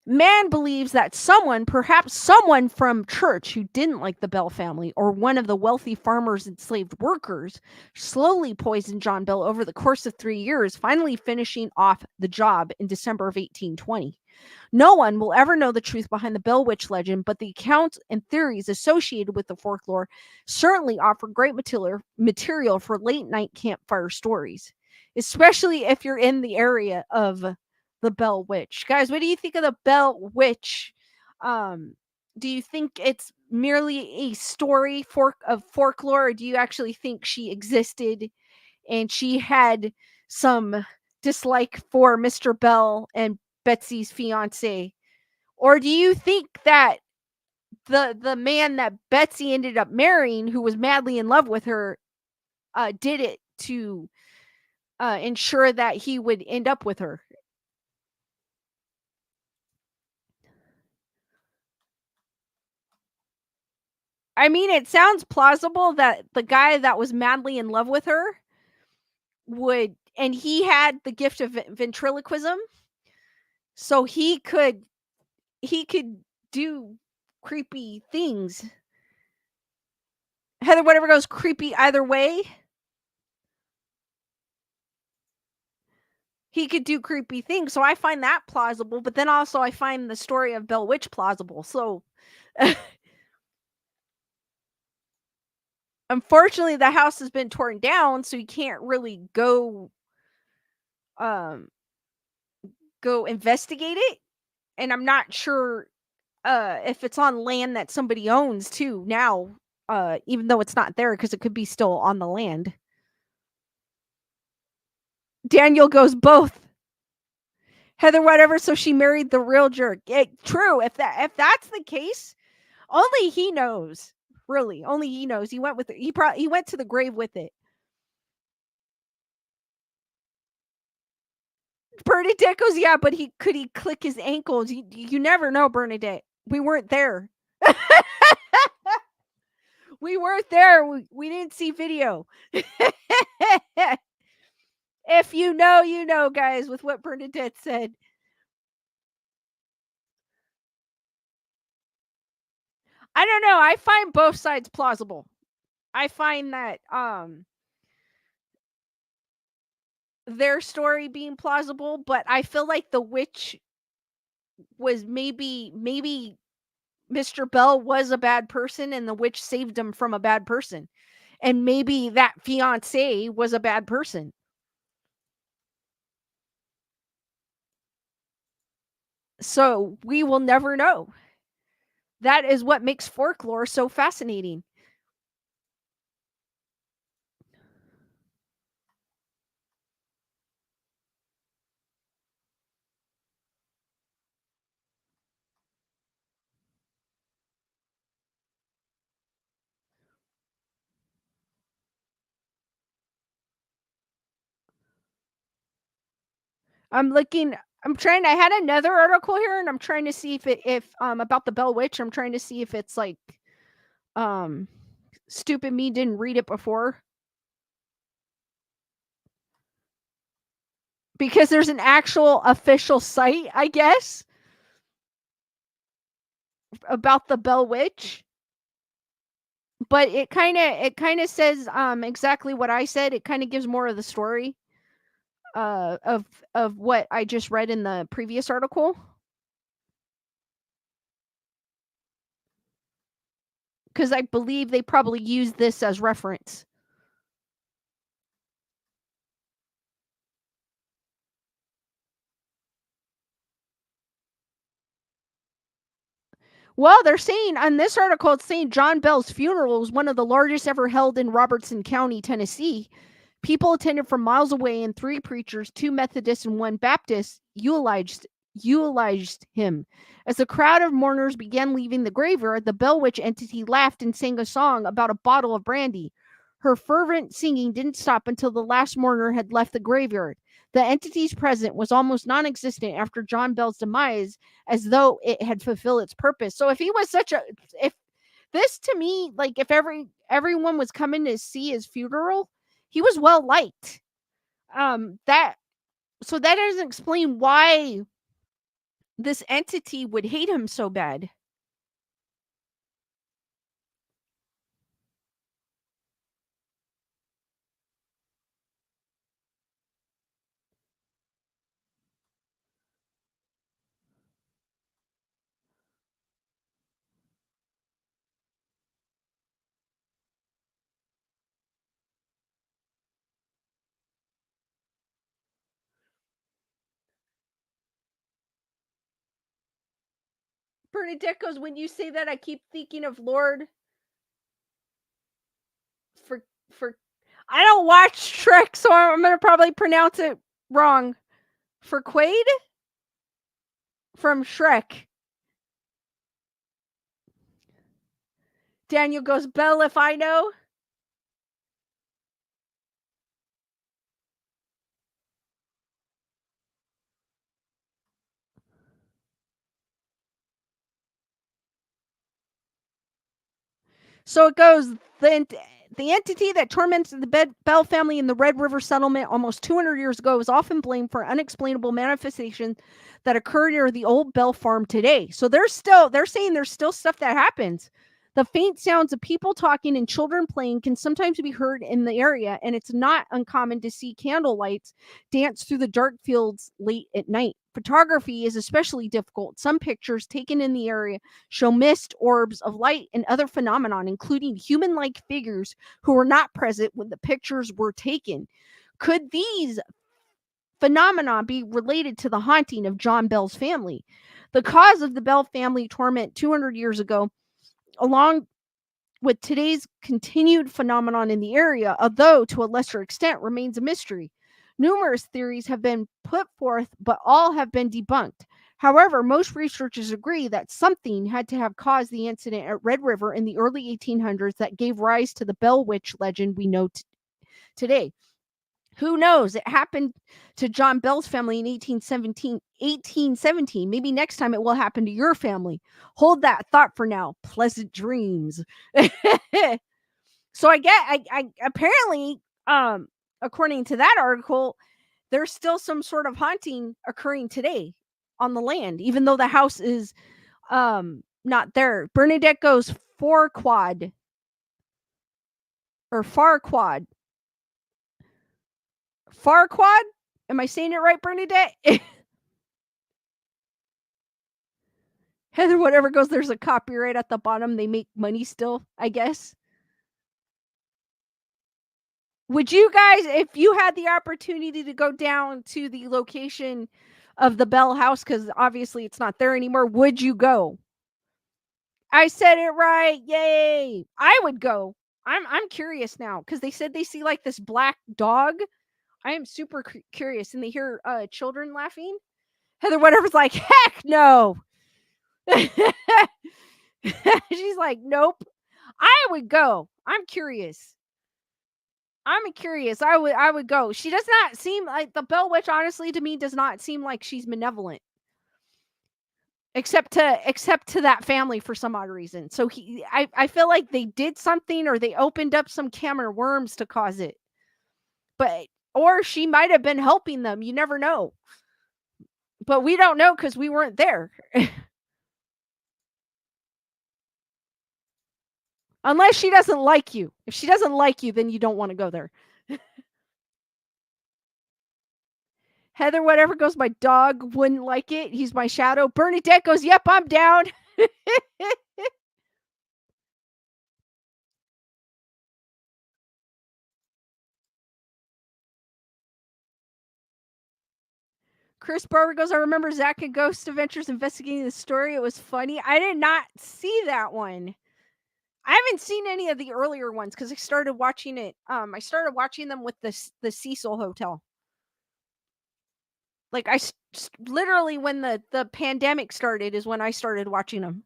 Mann believes that someone, perhaps someone from church who didn't like the Bell family or one of the wealthy farmers' enslaved workers, slowly poisoned John Bell over the course of 3 years, finally finishing off the job in December of 1820. No one will ever know the truth behind the Bell Witch legend, but the accounts and theories associated with the folklore certainly offer great material for late night campfire stories, especially if you're in the area of the Bell Witch. Guys, what do you think of the Bell Witch? Do you think it's merely a story of folklore, or do you actually think she existed and she had some dislike for Mr. Bell and Betsy's fiance? Or do you think that the man that Betsy ended up marrying, who was madly in love with her, did it to ensure that he would end up with her? I mean, it sounds plausible that the guy that was madly in love with her would, and he had the gift of ventriloquism, so he could do creepy things. Heather, whatever goes creepy either way. He could do creepy things, so I find that plausible. But then also, I find the story of Bell Witch plausible. So, unfortunately, the house has been torn down, so you can't really um go investigate it. And I'm not sure if it's on land that somebody owns too now, even though it's not there because it could be still on the land. Daniel goes both. Heather, whatever. So she married the real jerk. True. If that's the case, only he knows. Really, only he knows. He went with it. He went to the grave with it. Bernadette goes, yeah, but he click his ankles? You never know, Bernadette. We weren't there. We weren't there. We didn't see video. If you know, you know, guys, with what Bernadette said. I don't know. I find both sides plausible. I find that their story being plausible, but I feel like the witch was maybe Mr. Bell was a bad person and the witch saved him from a bad person. And maybe that fiance was a bad person. So we will never know. That is what makes folklore so fascinating. I had another article here and I'm trying to see if about the Bell Witch. I'm trying to see if it's like stupid me didn't read it before. Because there's an actual official site, I guess, about the Bell Witch. But it kind of says exactly what I said. It kind of gives more of the story of what I just read in the previous article. Because I believe they probably used this as reference. Well, they're saying on this article, it's saying John Bell's funeral was one of the largest ever held in Robertson County, Tennessee. People attended from miles away, and 3 preachers, 2 Methodists and 1 Baptist, eulogized him. As the crowd of mourners began leaving the graveyard, the Bell Witch entity laughed and sang a song about a bottle of brandy. Her fervent singing didn't stop until the last mourner had left the graveyard. The entity's presence was almost non-existent after John Bell's demise, as though it had fulfilled its purpose. So if he was if this to me, like if everyone was coming to see his funeral, he was well liked. That doesn't explain why this entity would hate him so bad. Bernadette goes, when you say that, I keep thinking of Lord for I don't watch Shrek, so I'm gonna probably pronounce it wrong. For Quaid from Shrek. Daniel goes, Bell, if I know. So it goes, the entity that tormented the Bell family in the Red River settlement almost 200 years ago is often blamed for unexplainable manifestations that occur near the old Bell farm today. So they're saying there's still stuff that happens. The faint sounds of people talking and children playing can sometimes be heard in the area, and it's not uncommon to see candle lights dance through the dark fields late at night. Photography is especially difficult. Some pictures taken in the area show mist, orbs of light, and other phenomenon, including human-like figures who were not present when the pictures were taken. Could these phenomena be related to the haunting of John Bell's family? The cause of the Bell family torment 200 years ago, along with today's continued phenomenon in the area, although to a lesser extent, remains a mystery. Numerous theories have been put forth, but all have been debunked. However, most researchers agree that something had to have caused the incident at Red River in the early 1800s that gave rise to the Bell Witch legend we know today. Who knows? It happened to John Bell's family in 1817. Maybe next time it will happen to your family. Hold that thought for now. Pleasant dreams. So I apparently, according to that article, there's still some sort of haunting occurring today on the land, even though the house is not there. Bernadette goes Farquad or Farquad. Farquad? Am I saying it right, Bernadette? Heather whatever goes, there's a copyright at the bottom. They make money still, I guess. Would you guys, if you had the opportunity to go down to the location of the Bell House, because obviously it's not there anymore, would you go? I said it right. Yay. I would go. I'm curious now because they said they see like this black dog. I am super curious, and they hear children laughing. Heather whatever's like, heck no. She's like, nope. I would go. I'm curious. I would go. She does not seem like the Bell Witch, honestly, to me, does not seem like she's malevolent. Except to that family for some odd reason. So I feel like they did something or they opened up some can of worms to cause it. But or she might have been helping them. You never know. But we don't know because we weren't there. Unless she doesn't like you. If she doesn't like you, then you don't want to go there. Heather, whatever goes, my dog wouldn't like it. He's my shadow. Bernadette goes, yep, I'm down. Chris Barber goes, I remember Zach and Ghost Adventures investigating the story. It was funny. I did not see that one. I haven't seen any of the earlier ones because I started watching it. I started watching them with the Cecil Hotel. Like literally when the pandemic started is when I started watching them.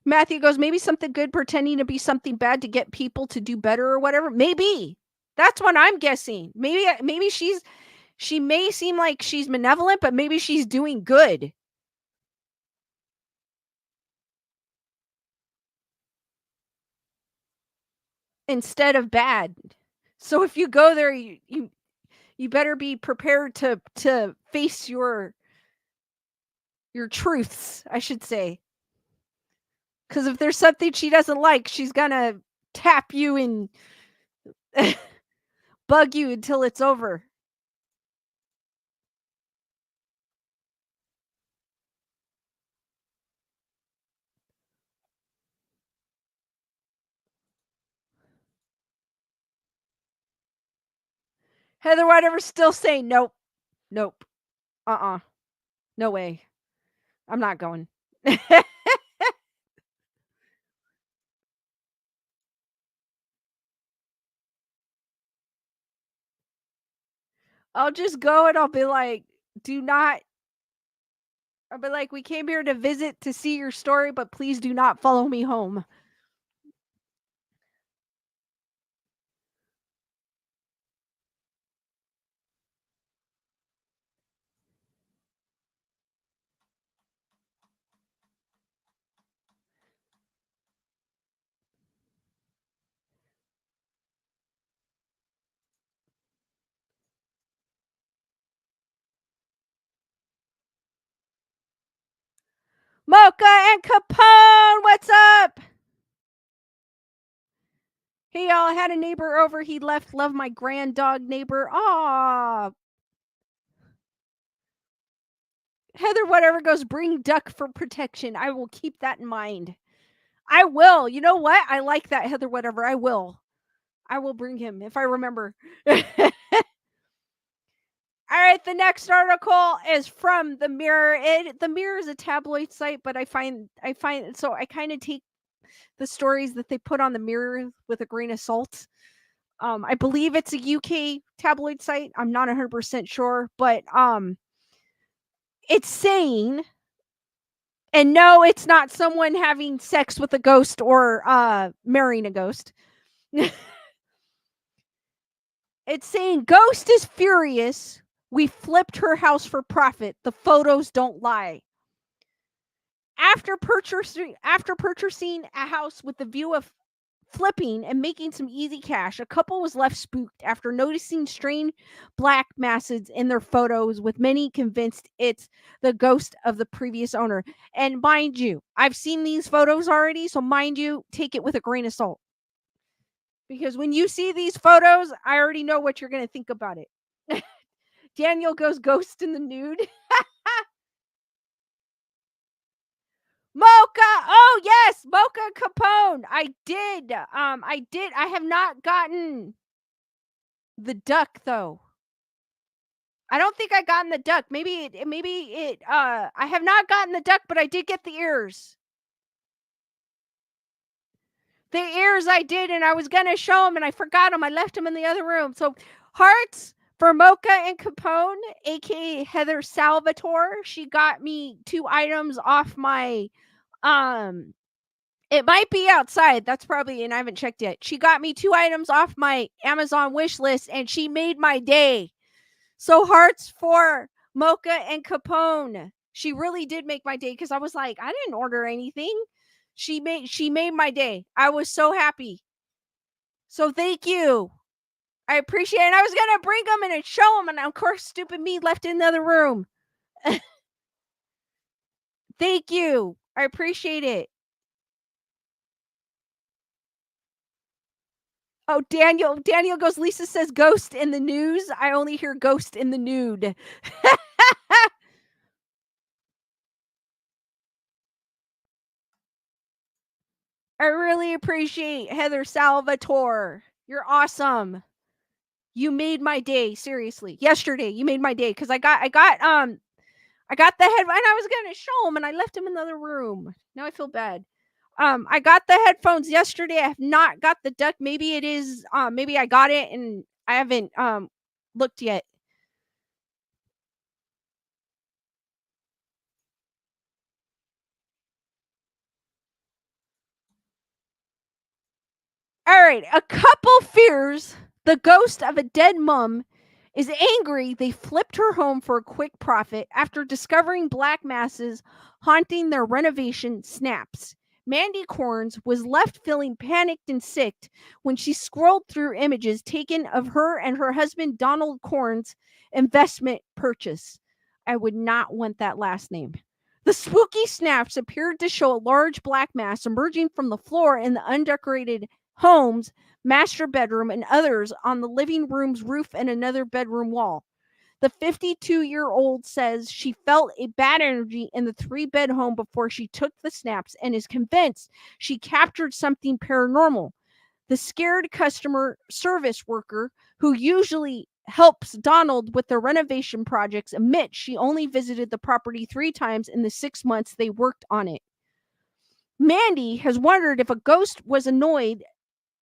Matthew goes, maybe something good pretending to be something bad to get people to do better or whatever. Maybe. That's what I'm guessing. Maybe she may seem like she's malevolent, but maybe she's doing good. Instead of bad. So if you go there, you better be prepared to face your truths, I should say. Because if there's something she doesn't like, she's gonna tap you and bug you until it's over. Heather whatever still saying nope. Nope. No way. I'm not going. I'll just go and I'll be like, I'll be like, we came here to visit to see your story, but please do not follow me home. Mocha and Capone, what's up? Hey y'all, I had a neighbor over. He left. Love my grand dog neighbor. Aw. Heather, whatever goes, bring duck for protection. I will keep that in mind. I will. You know what? I like that, Heather, whatever. I will. I will bring him if I remember. All right, the next article is from the Mirror. The Mirror is a tabloid site, but I find so I kind of take the stories that they put on the Mirror with a grain of salt. I believe it's a UK tabloid site. I'm not 100% sure, but It's saying, and no, it's not someone having sex with a ghost or marrying a ghost. It's saying ghost is furious. We flipped her house for profit. The photos don't lie. After purchasing a house with the view of flipping and making some easy cash, a couple was left spooked after noticing strange black masses in their photos, with many convinced it's the ghost of the previous owner. And mind you, I've seen these photos already, so mind you, take it with a grain of salt. Because when you see these photos, I already know what you're going to think about it. Daniel goes ghost in the nude. Mocha! Oh yes, Mocha Capone. I have not gotten the duck though. I don't think I gotten the duck. Maybe it I have not gotten the duck, but I did get the ears. The ears I did, and I was gonna show them and I forgot them. I left them in the other room. So hearts for Mocha and Capone, aka Heather Salvatore. She got me 2 items off my it might be outside. That's probably, and I haven't checked yet. She got me 2 items off my Amazon wish list and she made my day. So hearts for Mocha and Capone. She really did make my day because I was like, I didn't order anything. She made my day. I was so happy. So thank you. I appreciate it. And I was gonna bring them and show them, and of course, stupid me left in the other room. Thank you. I appreciate it. Oh, Daniel goes, Lisa says ghost in the news. I only hear ghost in the nude. I really appreciate Heather Salvatore. You're awesome. You made my day, seriously. Yesterday, you made my day because I got the head and I was gonna show them and I left them in the other room. Now I feel bad. I got the headphones yesterday. I have not got the duck. Maybe it is maybe I got it and I haven't looked yet. All right, a couple fears the ghost of a dead mum is angry they flipped her home for a quick profit after discovering black masses haunting their renovation snaps. Mandy Corns was left feeling panicked and sick when she scrolled through images taken of her and her husband Donald Corn's investment purchase. I would not want that last name. The spooky snaps appeared to show a large black mass emerging from the floor in the undecorated home's master bedroom and others on the living room's roof and another bedroom wall. The 52-year-old says she felt a bad energy in the 3-bed home before she took the snaps and is convinced she captured something paranormal. The scared customer service worker, who usually helps Donald with the renovation projects, admits she only visited the property 3 times in the 6 months they worked on it. Mandy has wondered if a ghost was annoyed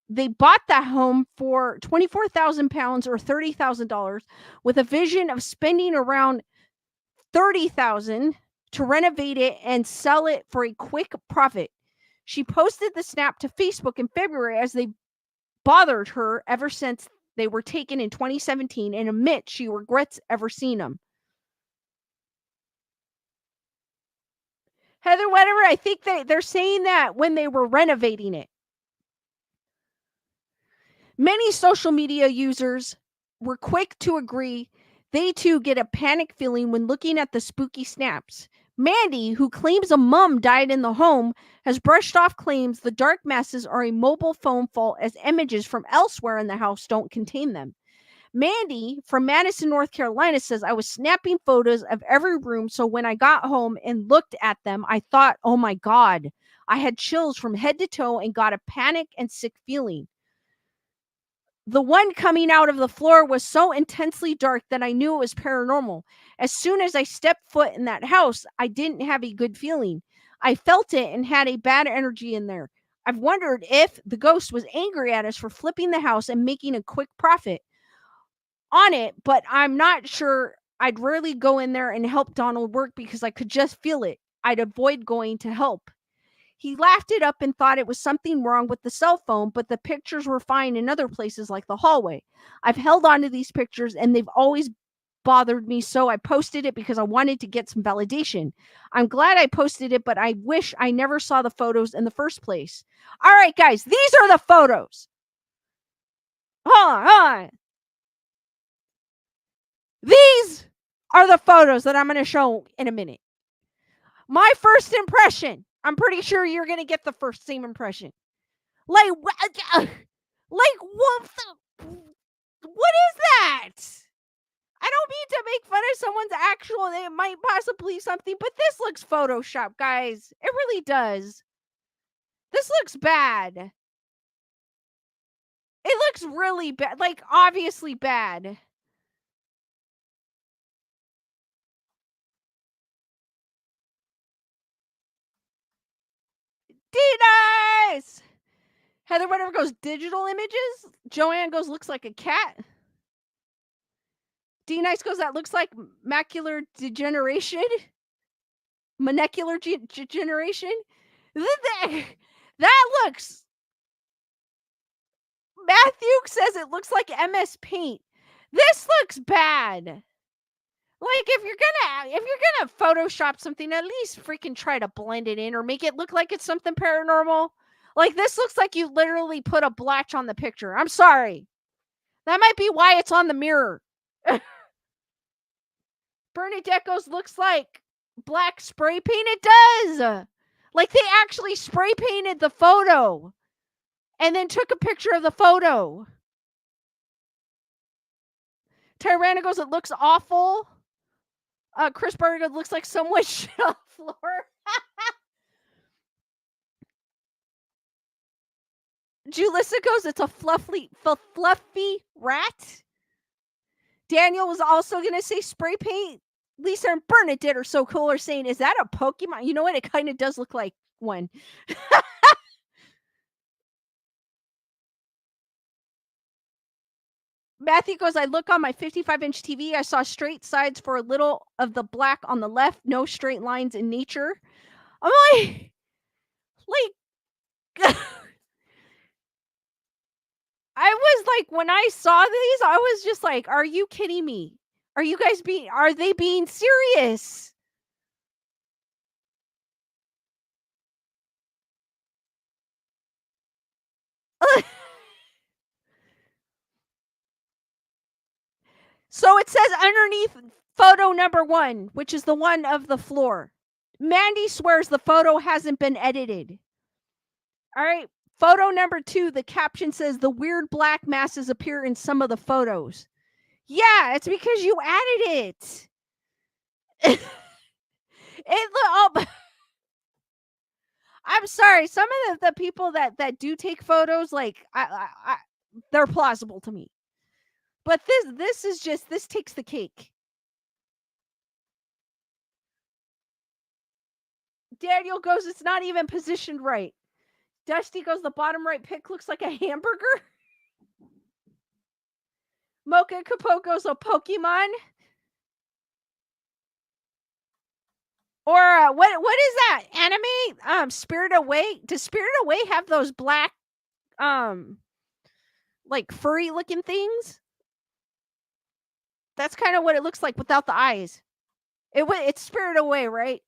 they bought that home for 24,000 pounds or $30,000 with a vision of spending around 30,000 to renovate it and sell it for a quick profit. She posted the snap to Facebook in February as they bothered her ever since they were taken in 2017 and admits she regrets ever seeing them. Heather, whatever, I think they're saying that when they were renovating it. Many social media users were quick to agree they too get a panic feeling when looking at the spooky snaps. Mandy, who claims a mum died in the home, has brushed off claims the dark masses are a mobile phone fault as images from elsewhere in the house don't contain them. Mandy from Madison, North Carolina says, I was snapping photos of every room, so when I got home and looked at them, I thought, oh my God. I had chills from head to toe and got a panic and sick feeling. The one coming out of the floor was so intensely dark that I knew it was paranormal. As soon as I stepped foot in that house, I didn't have a good feeling. I felt it and had a bad energy in there. I've wondered if the ghost was angry at us for flipping the house and making a quick profit on it, but I'm not sure I'd rarely go in there and help Donald work because I could just feel it. I'd avoid going to help. He laughed it up and thought it was something wrong with the cell phone, but the pictures were fine in other places like the hallway. I've held on to these pictures and they've always bothered me, so I posted it because I wanted to get some validation. I'm glad I posted it, but I wish I never saw the photos in the first place. All right, guys, these are the photos. Hold on. These are the photos that I'm going to show in a minute. My first impression. I'm pretty sure you're going to get the same impression. Like what what is that? I don't mean to make fun of someone's actual, it might possibly something, but this looks Photoshop, guys. It really does. This looks bad. It looks really bad, like obviously bad. D-Nice! Heather whatever goes digital images. Joanne goes looks like a cat. D-Nice goes that looks like macular degeneration. Molecular degeneration. That looks. Matthew says it looks like MS Paint. This looks bad. Like if you're gonna Photoshop something, at least freaking try to blend it in or make it look like it's something paranormal. Like this looks like you literally put a blotch on the picture. I'm sorry. That might be why it's on the mirror. Bernadette goes looks like black spray paint. It does. Like they actually spray painted the photo and then took a picture of the photo. Tyrana goes, it looks awful. Chris Barger goes, looks like someone shit on the floor. Julissa goes, it's a fluffy rat. Daniel was also going to say spray paint. Lisa and Bernadette are so cool are saying, is that a Pokemon? You know what? It kind of does look like one. Matthew goes, I look on my 55-inch TV. I saw straight sides for a little of the black on the left. No straight lines in nature. I'm like I was like, when I saw these, I was just like, are you kidding me? Are they being serious? So it says underneath photo number 1, which is the one of the floor. Mandy swears the photo hasn't been edited. All right. Photo number 2, the caption says the weird black masses appear in some of the photos. Yeah, it's because you added it. I'm sorry. Some of the people that do take photos, like I they're plausible to me. But this is just, this takes the cake. Daniel goes, it's not even positioned right. Dusty goes, the bottom right pic looks like a hamburger. Mocha Capo goes, a Pokemon. Or what is that? Anime? Spirit Away? Does Spirit Away have those black like furry looking things? That's kind of what it looks like without the eyes. It's Spirit Away, right?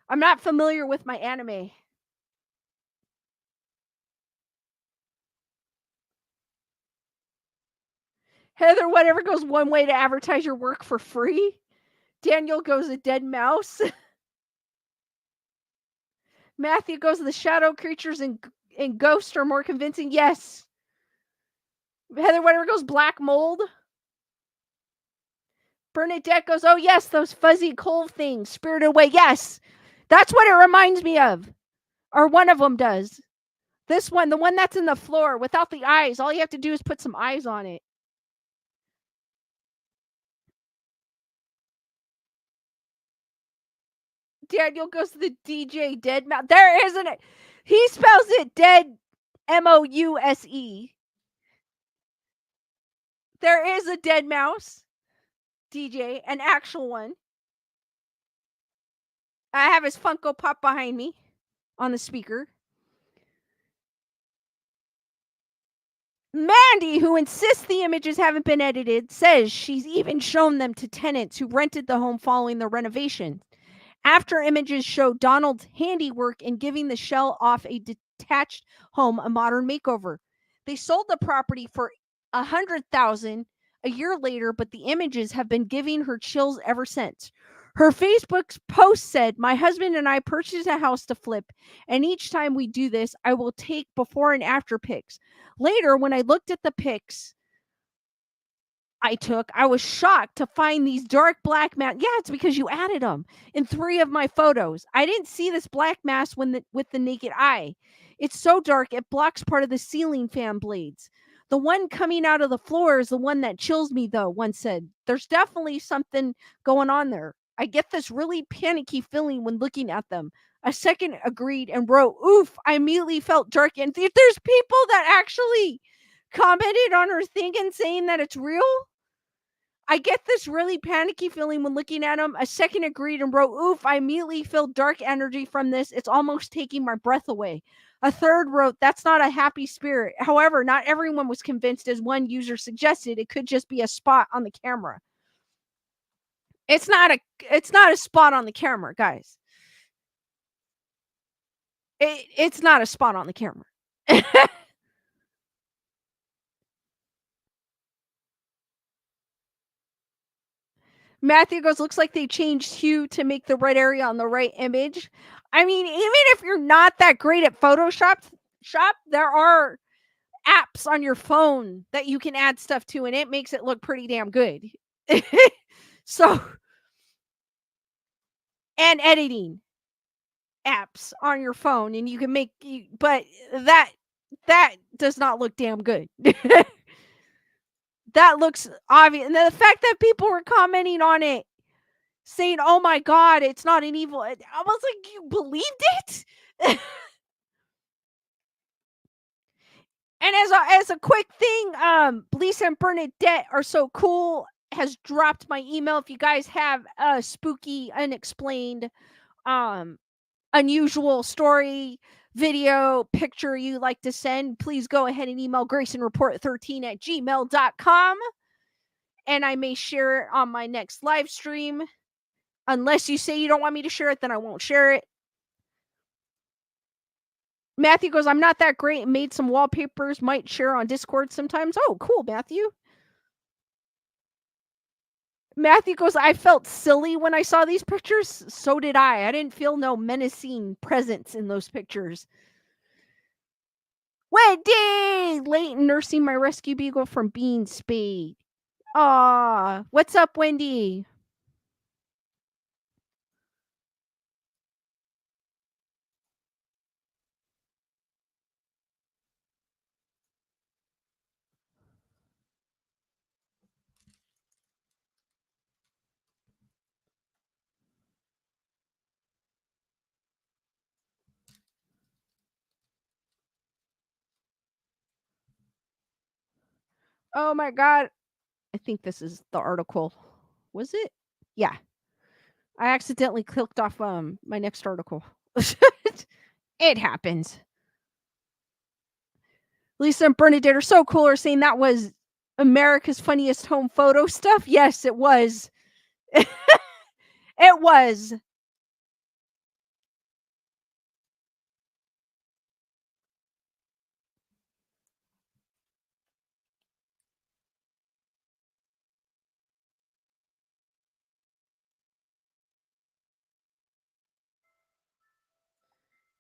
I'm not familiar with my anime. Heather, whatever goes, one way to advertise your work for free. Daniel goes, a dead mouse. Matthew goes, the shadow creatures and Ghost are more convincing. Yes. Heather, whatever goes, black mold. Bernadette goes, oh yes, those fuzzy cold things, Spirited Away. Yes, that's what it reminds me of. Or one of them does. This one, the one that's in the floor without the eyes, all you have to do is put some eyes on it. Daniel goes to the DJ Dead Mouse. There isn't it. He spells it dead Mouse. There is a dead mouse. DJ, an actual one. I have his Funko Pop behind me on the speaker. Mandy, who insists the images haven't been edited, says she's even shown them to tenants who rented the home following the renovation. After images show Donald's handiwork in giving the shell off a detached home a modern makeover. They sold the property for $100,000 a year later, but the images have been giving her chills ever since. Her Facebook post said, "My husband and I purchased a house to flip, and each time we do this, I will take before and after pics. Later, when I looked at the pics I was shocked to find these dark black masks. Yeah, it's because you added them in 3 of my photos. I didn't see this black mask with the naked eye. It's so dark, it blocks part of the ceiling fan blades. The one coming out of the floor is the one that chills me, though," one said. "There's definitely something going on there. I get this really panicky feeling when looking at them." A second agreed and wrote, "Oof, I immediately felt dark." And there's people that actually commented on her thing and saying that it's real. "I get this really panicky feeling when looking at him." A second agreed and wrote, "Oof, I immediately feel dark energy from this. It's almost taking my breath away." A third wrote, "That's not a happy spirit." However, not everyone was convinced, as one user suggested it could just be a spot on the camera. It's not a spot on the camera, guys. It's not a spot on the camera. Matthew goes, "Looks like they changed hue to make the red area on the right image." I mean, even if you're not that great at Photoshop, there are apps on your phone that you can add stuff to, and it makes it look pretty damn good. So, and editing apps on your phone, and you can but that that does not look damn good. That looks obvious, and the fact that people were commenting on it saying, "Oh my god, it's not an evil." I was like, "You believed it?" And as a quick thing, Lisa and Bernadette are so cool has dropped my email. If you guys have a spooky, unexplained, um, unusual story, video, picture you like to send, please go ahead and email graysonreport13@gmail.com, and I may share it on my next live stream. Unless you say you don't want me to share it, then I won't share it. Matthew goes, "I'm not that great and made some wallpapers, might share on Discord sometimes." Oh, cool, Matthew. Matthew goes, "I felt silly when I saw these pictures." So did I. I didn't feel no menacing presence in those pictures. Wendy! Late nursing my rescue beagle from being spayed. Aw. What's up, Wendy? Oh my god. I think this is the article. Was it? Yeah. I accidentally clicked off my next article. It happens. Lisa and Bernadette are so cool are saying that was America's funniest home photo stuff. Yes, it was. It was.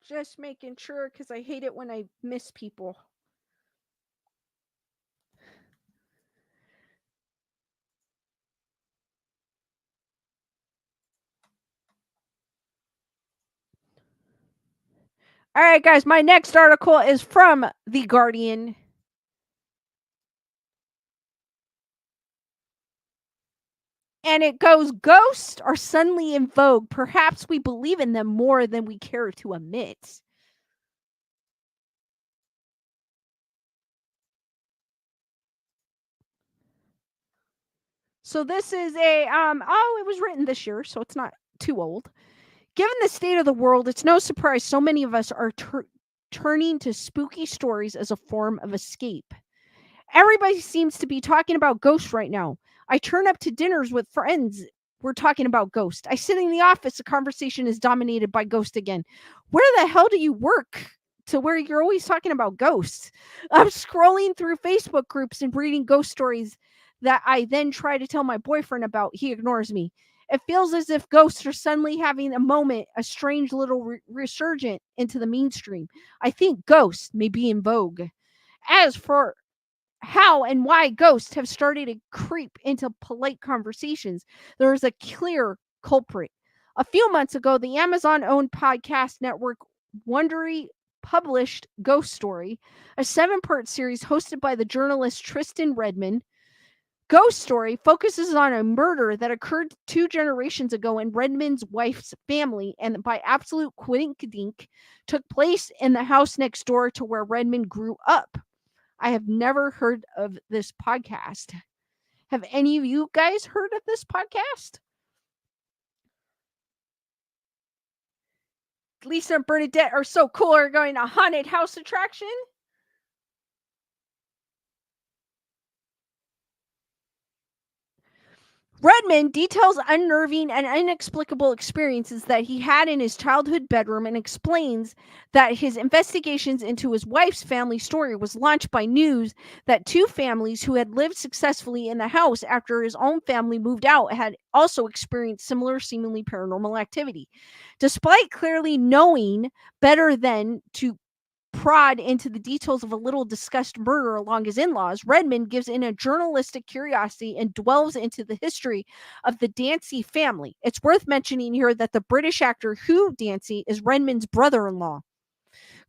Just making sure because I hate it when I miss people. All right, guys, my next article is from The Guardian. And it goes, "Ghosts are suddenly in vogue. Perhaps we believe in them more than we care to admit." So this is a it was written this year, so it's not too old. Given the state of the world, it's no surprise so many of us are turning to spooky stories as a form of escape. Everybody seems to be talking about ghosts right now. I turn up to dinners with friends. We're talking about ghosts. I sit in the office. The conversation is dominated by ghost again. Where the hell do you work to where you're always talking about ghosts? I'm scrolling through Facebook groups and reading ghost stories that I then try to tell my boyfriend about. He ignores me. It feels as if ghosts are suddenly having a moment, a strange little resurgent into the mainstream. I think ghosts may be in vogue. As for how and why ghosts have started to creep into polite conversations, there is a clear culprit. A few months ago, the Amazon owned podcast network Wondery published Ghost Story, a 7-part series hosted by the journalist Tristan Redmond. Ghost Story focuses on a murder that occurred 2 generations ago in Redmond's wife's family and by absolute quiddink took place in the house next door to where Redmond grew up. I have never heard of this podcast. Have any of you guys heard of this podcast? Lisa and Bernadette are so cool. Are going to haunted house attraction. Redmond details unnerving and inexplicable experiences that he had in his childhood bedroom and explains that his investigations into his wife's family story was launched by news that 2 families who had lived successfully in the house after his own family moved out had also experienced similar seemingly paranormal activity. Despite clearly knowing better than to prod into the details of a little discussed murder along his in-laws, Redmond gives in a journalistic curiosity and delves into the history of the Dancy family. It's worth mentioning here that the British actor Hugh Dancy is Redmond's brother-in-law.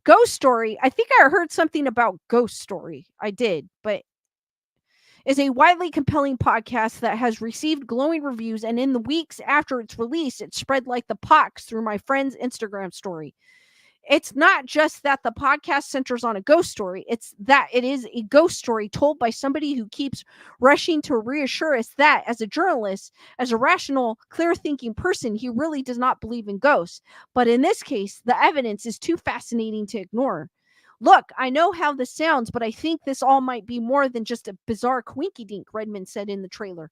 Ghost Story, I think I heard something about Ghost Story. I did, but is a widely compelling podcast that has received glowing reviews, and in the weeks after its release, it spread like the pox through my friend's Instagram story. It's not just that the podcast centers on a ghost story, it's that it is a ghost story told by somebody who keeps rushing to reassure us that, as a journalist, as a rational, clear thinking person, he really does not believe in ghosts. But in this case, the evidence is too fascinating to ignore. Look, I know how this sounds, but I think this all might be more than just a bizarre quinky dink, Redmond said in the trailer.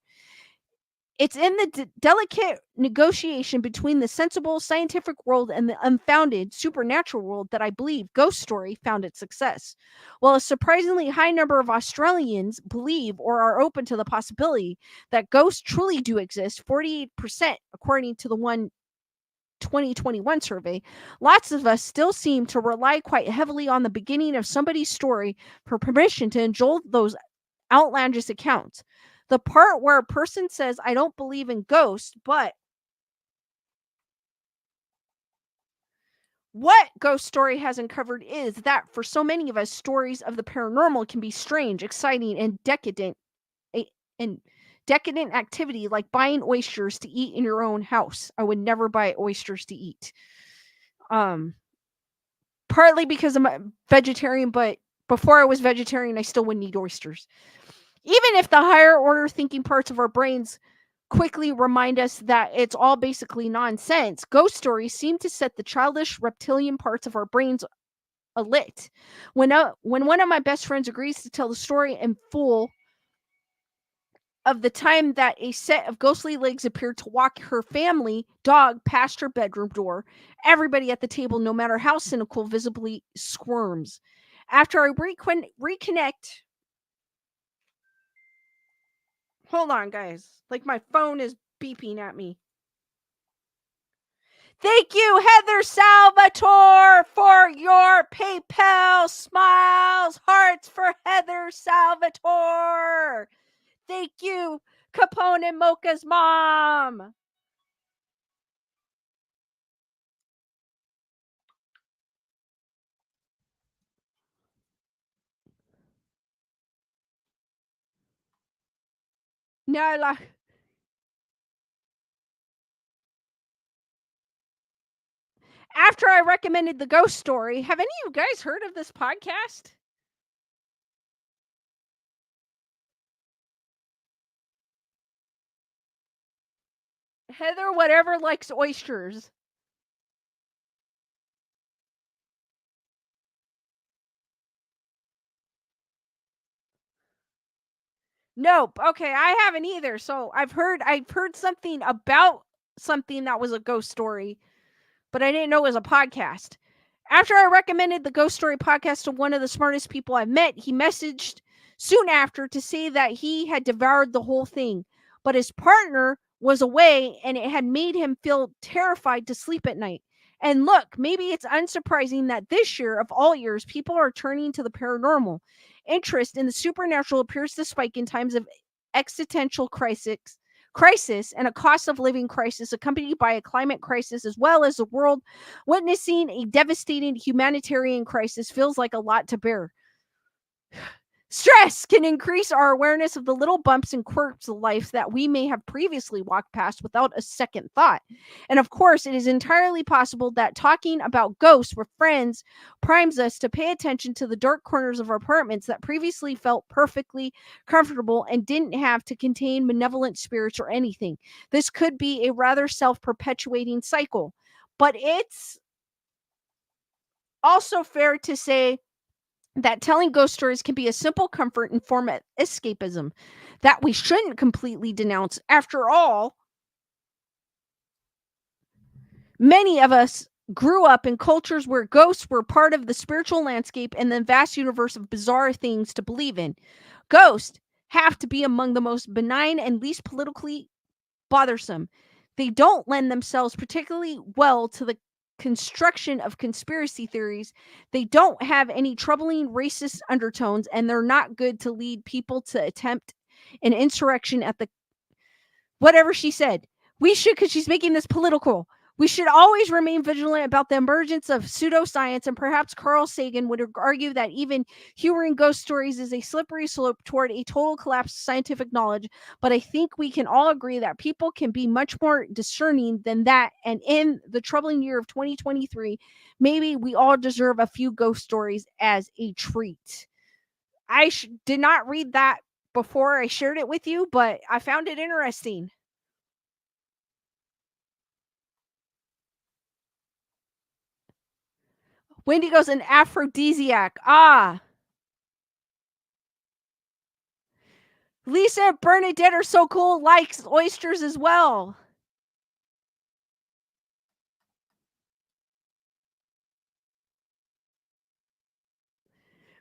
It's in the delicate negotiation between the sensible scientific world and the unfounded supernatural world that I believe Ghost Story found its success. While a surprisingly high number of Australians believe or are open to the possibility that ghosts truly do exist, 48% according to the one 2021 survey, lots of us still seem to rely quite heavily on the beginning of somebody's story for permission to indulge those outlandish accounts. The part where a person says, I don't believe in ghosts, but what Ghost Story has uncovered is that for so many of us, stories of the paranormal can be strange, exciting, and and decadent activity like buying oysters to eat in your own house. I would never buy oysters to eat. Um, Partly because I'm a vegetarian, but before I was vegetarian, I still wouldn't eat oysters. Even if the higher order thinking parts of our brains quickly remind us that it's all basically nonsense, ghost stories seem to set the childish reptilian parts of our brains alit. When one of my best friends agrees to tell the story in full of the time that a set of ghostly legs appeared to walk her family dog past her bedroom door, everybody at the table, no matter how cynical, visibly squirms. After I reconnect, hold on, guys. Like my phone is beeping at me. Thank you, Heather Salvatore, for your PayPal smiles. Hearts for Heather Salvatore. Thank you, Capone and Mocha's mom. Nyla. After I recommended the ghost story, have any of you guys heard of this podcast? Heather, whatever, likes oysters. Nope. Okay, I haven't either. So I've heard something about something that was a ghost story, but I didn't know it was a podcast. After I recommended the Ghost Story podcast to one of the smartest people I've met, he messaged soon after to say that he had devoured the whole thing, but his partner was away and it had made him feel terrified to sleep at night. And look, maybe it's unsurprising that this year, of all years, people are turning to the paranormal. Interest in the supernatural appears to spike in times of existential crisis and a cost of living crisis accompanied by a climate crisis, as well as the world witnessing a devastating humanitarian crisis, feels like a lot to bear. Stress can increase our awareness of the little bumps and quirks of life that we may have previously walked past without a second thought. And of course, it is entirely possible that talking about ghosts with friends primes us to pay attention to the dark corners of our apartments that previously felt perfectly comfortable and didn't have to contain malevolent spirits or anything. This could be a rather self perpetuating cycle, but it's also fair to say that telling ghost stories can be a simple comfort and form of escapism that we shouldn't completely denounce. After all, many of us grew up in cultures where ghosts were part of the spiritual landscape and the vast universe of bizarre things to believe in. Ghosts have to be among the most benign and least politically bothersome. They don't lend themselves particularly well to the construction of conspiracy theories. They don't have any troubling racist undertones, and they're not good to lead people to attempt an insurrection at the whatever she said. We should, because she's making this political. We should always remain vigilant about the emergence of pseudoscience, and perhaps Carl Sagan would argue that even humoring ghost stories is a slippery slope toward a total collapse of scientific knowledge. But I think we can all agree that people can be much more discerning than that. And in the troubling year of 2023, maybe we all deserve a few ghost stories as a treat. I did not read that before I shared it with you, but I found it interesting. Wendy goes, an aphrodisiac. Ah, Lisa and Bernadette are so cool. Likes oysters as well.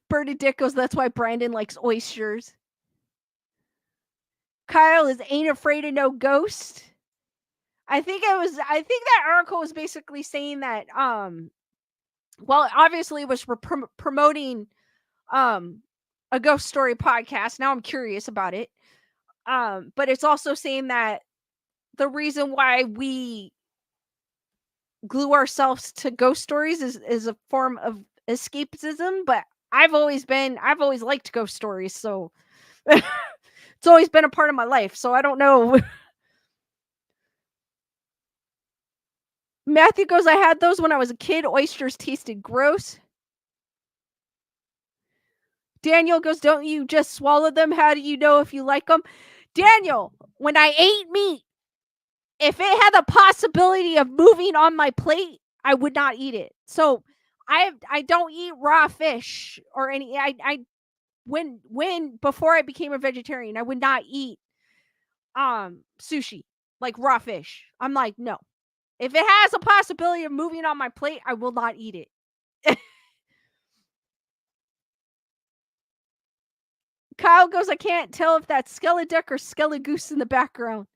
Bernadette goes, that's why Brandon likes oysters. Kyle is ain't afraid of no ghost. I think that article was basically saying that well, obviously it was promoting um a ghost story podcast. Now I'm curious about it. But it's also saying that the reason why we glue ourselves to ghost stories is a form of escapism, but I've always liked ghost stories, so it's always been a part of my life, so I don't know. Matthew goes, I had those when I was a kid. Oysters tasted gross. Daniel goes, don't you just swallow them? How do you know if you like them? Daniel, when I ate meat, if it had the possibility of moving on my plate, I would not eat it. So I don't eat raw fish or any I when before I became a vegetarian, I would not eat sushi, like raw fish. I'm like, no. If it has a possibility of moving on my plate, I will not eat it. Kyle goes, I can't tell if that's Skeleduck or Skelegoose in the background.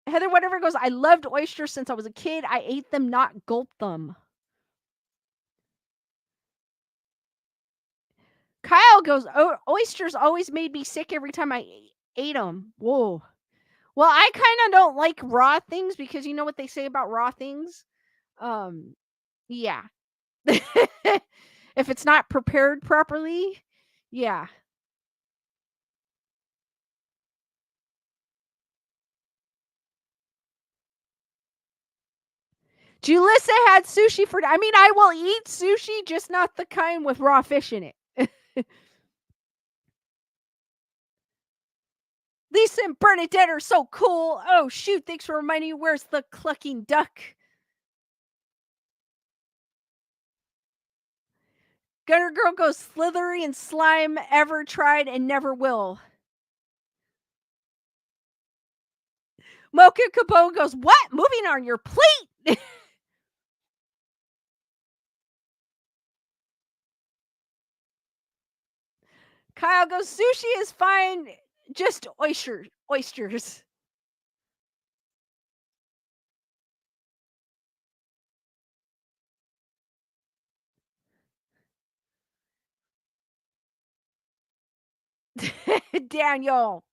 Heather Whatever goes, I loved oysters since I was a kid. I ate them, not gulped them. Kyle goes, oysters always made me sick every time I ate them. Whoa. Well, I kind of don't like raw things because you know what they say about raw things? Yeah. If it's not prepared properly, yeah. Julissa had sushi for. I mean, I will eat sushi, just not the kind with raw fish in it. Lisa and Bernadette are so cool. Oh shoot, thanks for reminding me. Where's the clucking duck? Gunner Girl goes slithery and slime, ever tried and never will. Mocha Capone goes, what? Moving on your plate? Kyle goes, sushi is fine, just oysters. Daniel.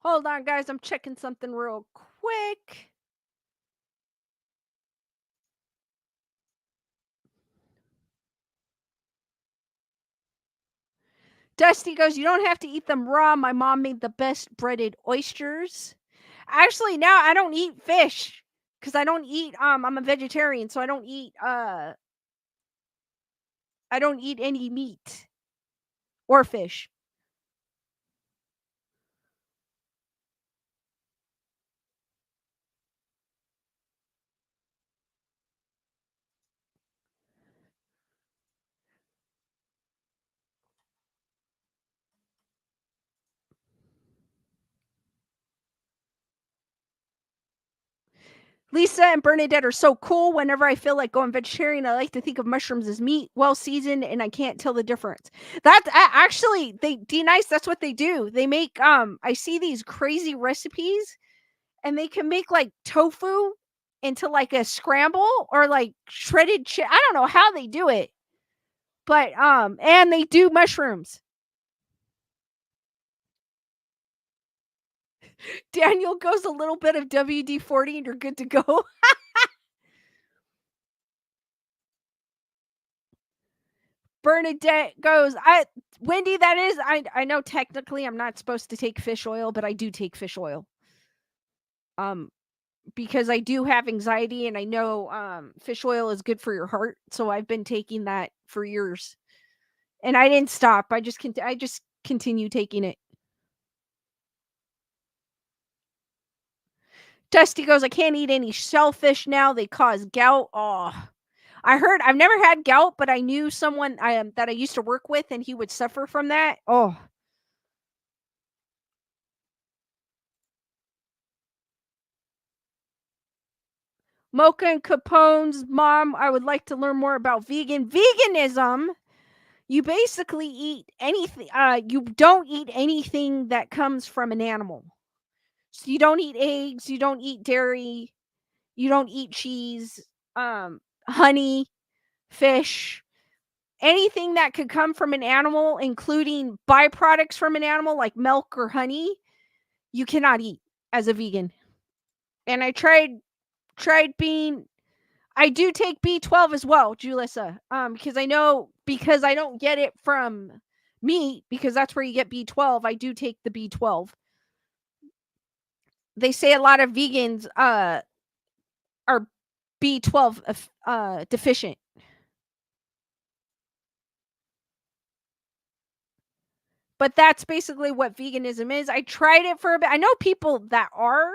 Hold on, guys. I'm checking something real quick. Dusty goes, you don't have to eat them raw. My mom made the best breaded oysters. Actually, now I don't eat fish because I don't eat. I'm a vegetarian, so I don't eat. I don't eat any meat or fish. Lisa and Bernadette are so cool. Whenever I feel like going vegetarian, I like to think of mushrooms as meat, well seasoned, and I can't tell the difference. That's actually they D-Nice. That's what they do. They make I see these crazy recipes, and they can make like tofu into like a scramble or like shredded I don't know how they do it, but and they do mushrooms. Daniel goes a little bit of WD-40 and you're good to go. Bernadette goes, Wendy, that is, I know technically I'm not supposed to take fish oil, but I do take fish oil. Um, because I do have anxiety and I know fish oil is good for your heart, so I've been taking that for years. And I didn't stop. I just continue taking it. Dusty goes, I can't eat any shellfish now. They cause gout. Oh, I heard I've never had gout, but I knew someone that I used to work with and he would suffer from that. Oh, Mocha and Capone's mom, I would like to learn more about veganism. You basically eat anything. You don't eat anything that comes from an animal. So you don't eat eggs. You don't eat dairy. You don't eat cheese. Honey, fish, anything that could come from an animal, including byproducts from an animal like milk or honey, you cannot eat as a vegan. And I tried being I do take B12 as well, Julissa. Because I don't get it from meat because that's where you get B12. I do take the B12. They say a lot of vegans are B12 deficient. But that's basically what veganism is. I tried it for a bit. I know people that are.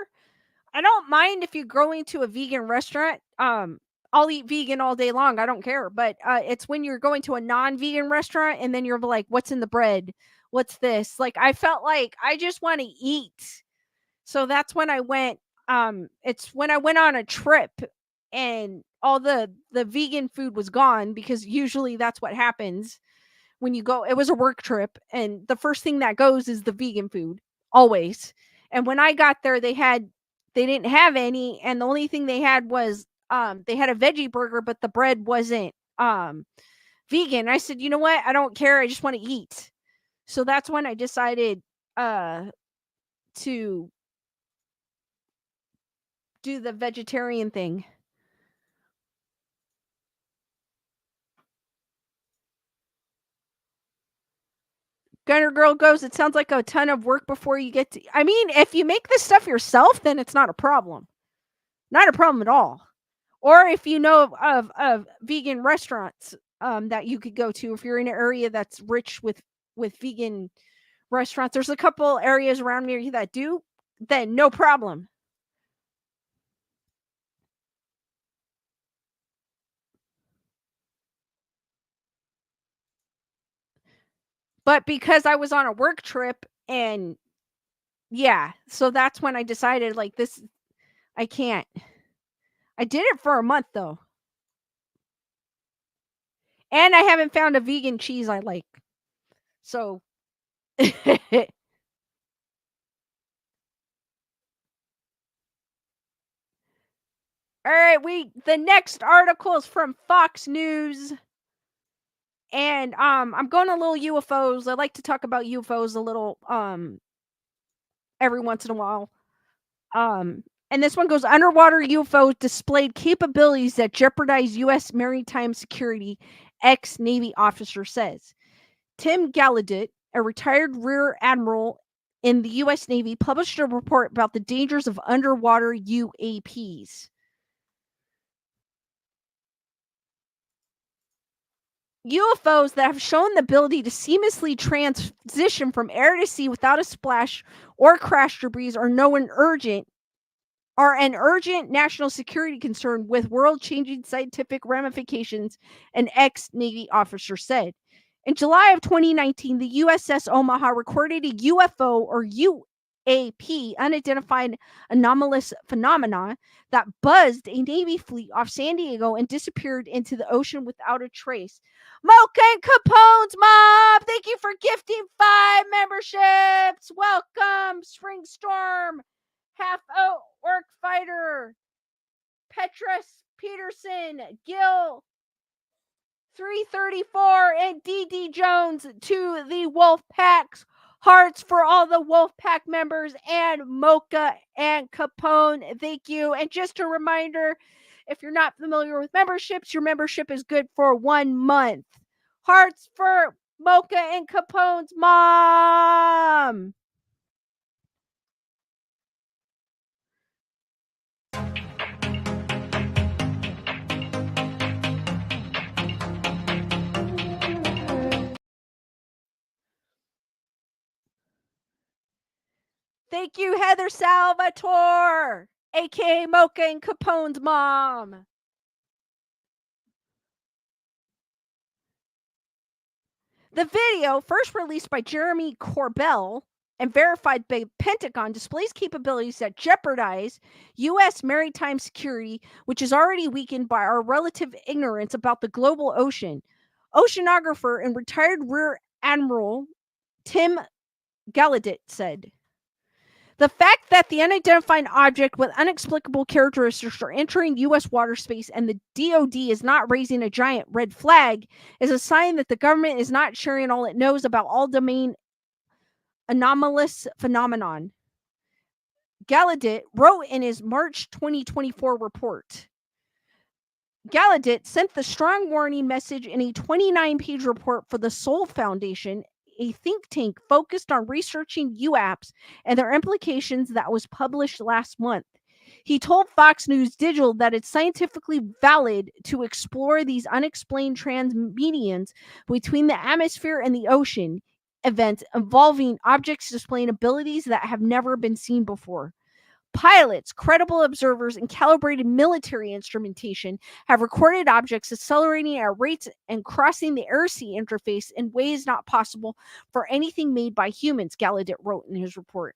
I don't mind if you're going to a vegan restaurant. I'll eat vegan all day long. I don't care. But it's when you're going to a non-vegan restaurant and then you're like, what's in the bread? What's this? Like I felt like I just want to eat. So that's when I went. It's when I went on a trip and all the vegan food was gone because usually that's what happens when you go. It was a work trip and the first thing that goes is the vegan food always. And when I got there they didn't have any and the only thing they had was they had a veggie burger but the bread wasn't vegan. I said, "You know what? I don't care. I just want to eat." So that's when I decided uh to do the vegetarian thing. Gunner Girl goes, it sounds like a ton of work before you get to. I mean, if you make this stuff yourself, then it's not a problem. Not a problem at all. Or if you know of vegan restaurants that you could go to, if you're in an area that's rich with vegan restaurants, there's a couple areas around me that do, then no problem. But because I was on a work trip and yeah, so that's when I decided like this I can't. I did it for a month though. And I haven't found a vegan cheese I like. So all right, the next article is from Fox News. And I'm going a little UFOs. I like to talk about UFOs a little every once in a while. And this one goes, underwater UFO displayed capabilities that jeopardize U.S. maritime security, ex-Navy officer says. Tim Gallaudet, a retired rear admiral in the U.S. Navy, published a report about the dangers of underwater UAPs. UFOs that have shown the ability to seamlessly transition from air to sea without a splash or crash debris are an urgent national security concern with world-changing scientific ramifications, an ex-Navy officer said. In July of 2019, the USS Omaha recorded a UFO or UAP, unidentified anomalous phenomena, that buzzed a Navy fleet off San Diego and disappeared into the ocean without a trace. Mocha and Capone's Mob, thank you for gifting 5 memberships. Welcome, Spring Storm, Half Orc Fighter, Petrus Peterson, Gil 334, and DD Jones to the Wolf Packs. Hearts for all the Wolf Pack members and Mocha and Capone. Thank you. And just a reminder, if you're not familiar with memberships, your membership is good for 1 month. Hearts for Mocha and Capone's mom. Thank you, Heather Salvatore, aka Mocha and Capone's mom. The video, first released by Jeremy Corbell and verified by Pentagon, displays capabilities that jeopardize U.S. maritime security, which is already weakened by our relative ignorance about the global ocean. Oceanographer and retired Rear Admiral Tim Gallaudet said. The fact that the unidentified object with unexplicable characteristics are entering U.S. water space and the DoD is not raising a giant red flag is a sign that the government is not sharing all it knows about all domain anomalous phenomenon. Gallaudet wrote in his March 2024 report. Gallaudet sent the strong warning message in a 29-page report for the Soul Foundation, a think tank focused on researching UAPs and their implications, that was published last month. He told Fox News Digital that it's scientifically valid to explore these unexplained transmedians between the atmosphere and the ocean events involving objects displaying abilities that have never been seen before. Pilots, credible observers, and calibrated military instrumentation have recorded objects accelerating at rates and crossing the air-sea interface in ways not possible for anything made by humans, Gallaudet wrote in his report.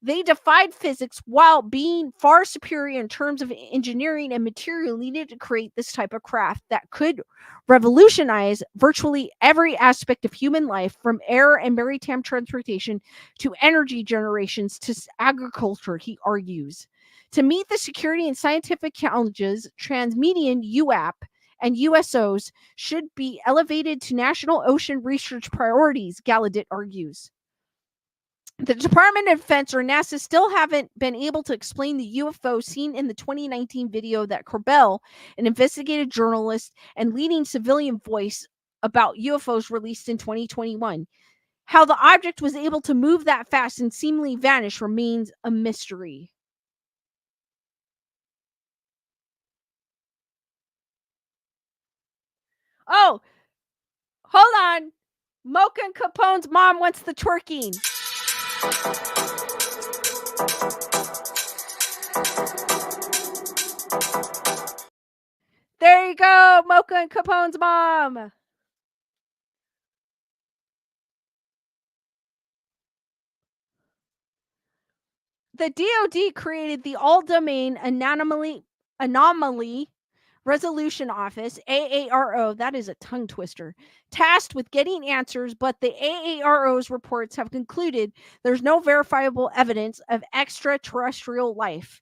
They defied physics while being far superior in terms of engineering and material needed to create this type of craft that could revolutionize virtually every aspect of human life, from air and maritime transportation to energy generations to agriculture, he argues. To meet the security and scientific challenges, transmedian UAP and USOs should be elevated to national ocean research priorities, Gallaudet argues. The Department of Defense or NASA still haven't been able to explain the UFO seen in the 2019 video that Corbell, an investigative journalist and leading civilian voice about UFOs, released in 2021. How the object was able to move that fast and seemingly vanish remains a mystery. Oh, hold on. Mocha and Capone's mom wants the twerking. There you go, Mocha and Capone's mom. The DoD created the All Domain Anomaly Resolution Office, AARO, that is a tongue twister, tasked with getting answers, but the AARO's reports have concluded there's no verifiable evidence of extraterrestrial life.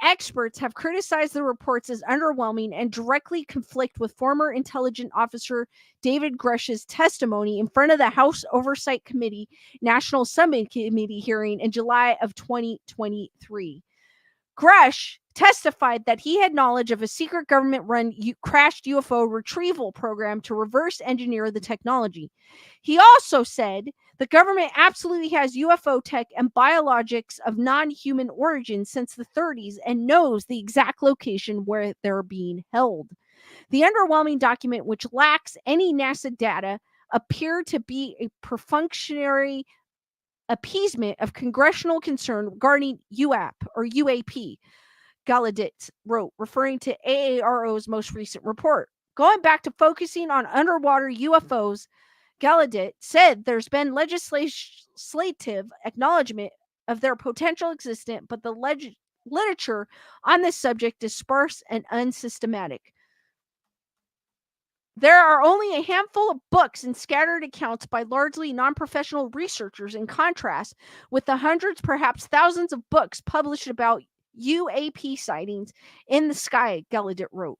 Experts have criticized the reports as underwhelming and directly conflict with former intelligence officer David Grush's testimony in front of the House Oversight Committee National Subcommittee hearing in July of 2023. Grush testified that he had knowledge of a secret government-run crashed UFO retrieval program to reverse engineer the technology. He also said the government absolutely has UFO tech and biologics of non-human origin since the 30s and knows the exact location where they're being held. The underwhelming document, which lacks any NASA data, appeared to be a perfunctory appeasement of congressional concern regarding UAP or UAP, Gallaudet wrote, referring to AARO's most recent report. Going back to focusing on underwater UFOs, Gallaudet said there's been legislative acknowledgement of their potential existence, but the literature on this subject is sparse and unsystematic. There are only a handful of books and scattered accounts by largely non-professional researchers, in contrast with the hundreds, perhaps thousands of books published about UAP sightings in the sky, Gallaudet wrote.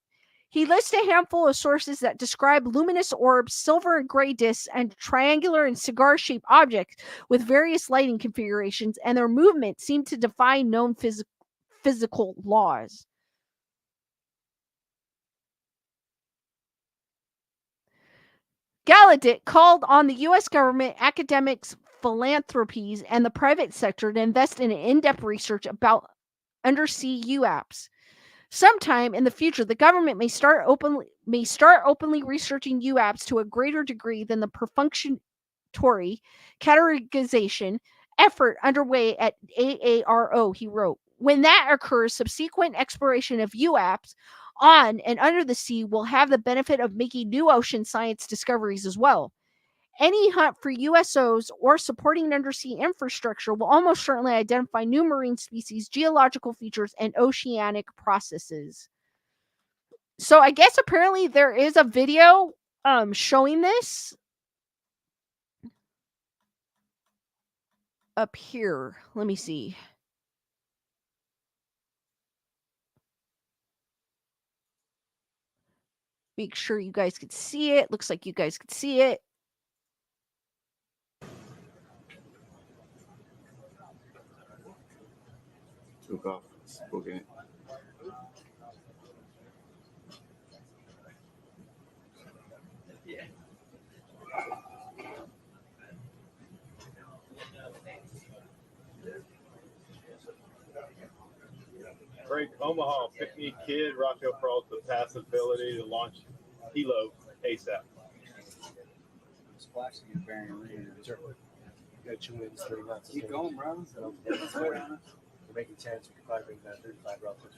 He lists a handful of sources that describe luminous orbs, silver and gray discs, and triangular and cigar-shaped objects with various lighting configurations, and their movement seem to defy known physical laws. Gallaudet called on the U.S. government, academics, philanthropies, and the private sector to invest in in-depth research about undersea UAPs. Sometime in the future, the government may start openly researching UAPs to a greater degree than the perfunctory categorization effort underway at AARO, he wrote. When that occurs, subsequent exploration of UAPs on and under the sea will have the benefit of making new ocean science discoveries as well. Any hunt for USOs or supporting undersea infrastructure will almost certainly identify new marine species, geological features, and oceanic processes. So I guess apparently there is a video showing this up here. Let me see. Make sure you guys could see it. Looks like you guys could see it. Took off. Spoken it. Break Omaha, pick me a kid, Rockdale Pearl with the passability to launch Hilo ASAP. Splash to get bearing rain. Sure. You got 2 wins, 3 knots. Keep going, bro. We're making 10s. We can probably bring that 35 roughly.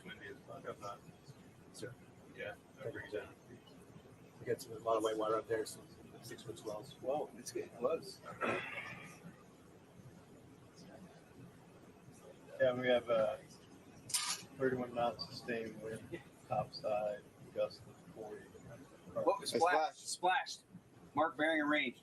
Sir. Yeah, that brings it. We got a lot of white water up there, so 6-foot swells. Whoa, it's getting close. Yeah, we have 31 knots sustained wind, topside, gust of 40. Whoa, splashed. Mark bearing and range.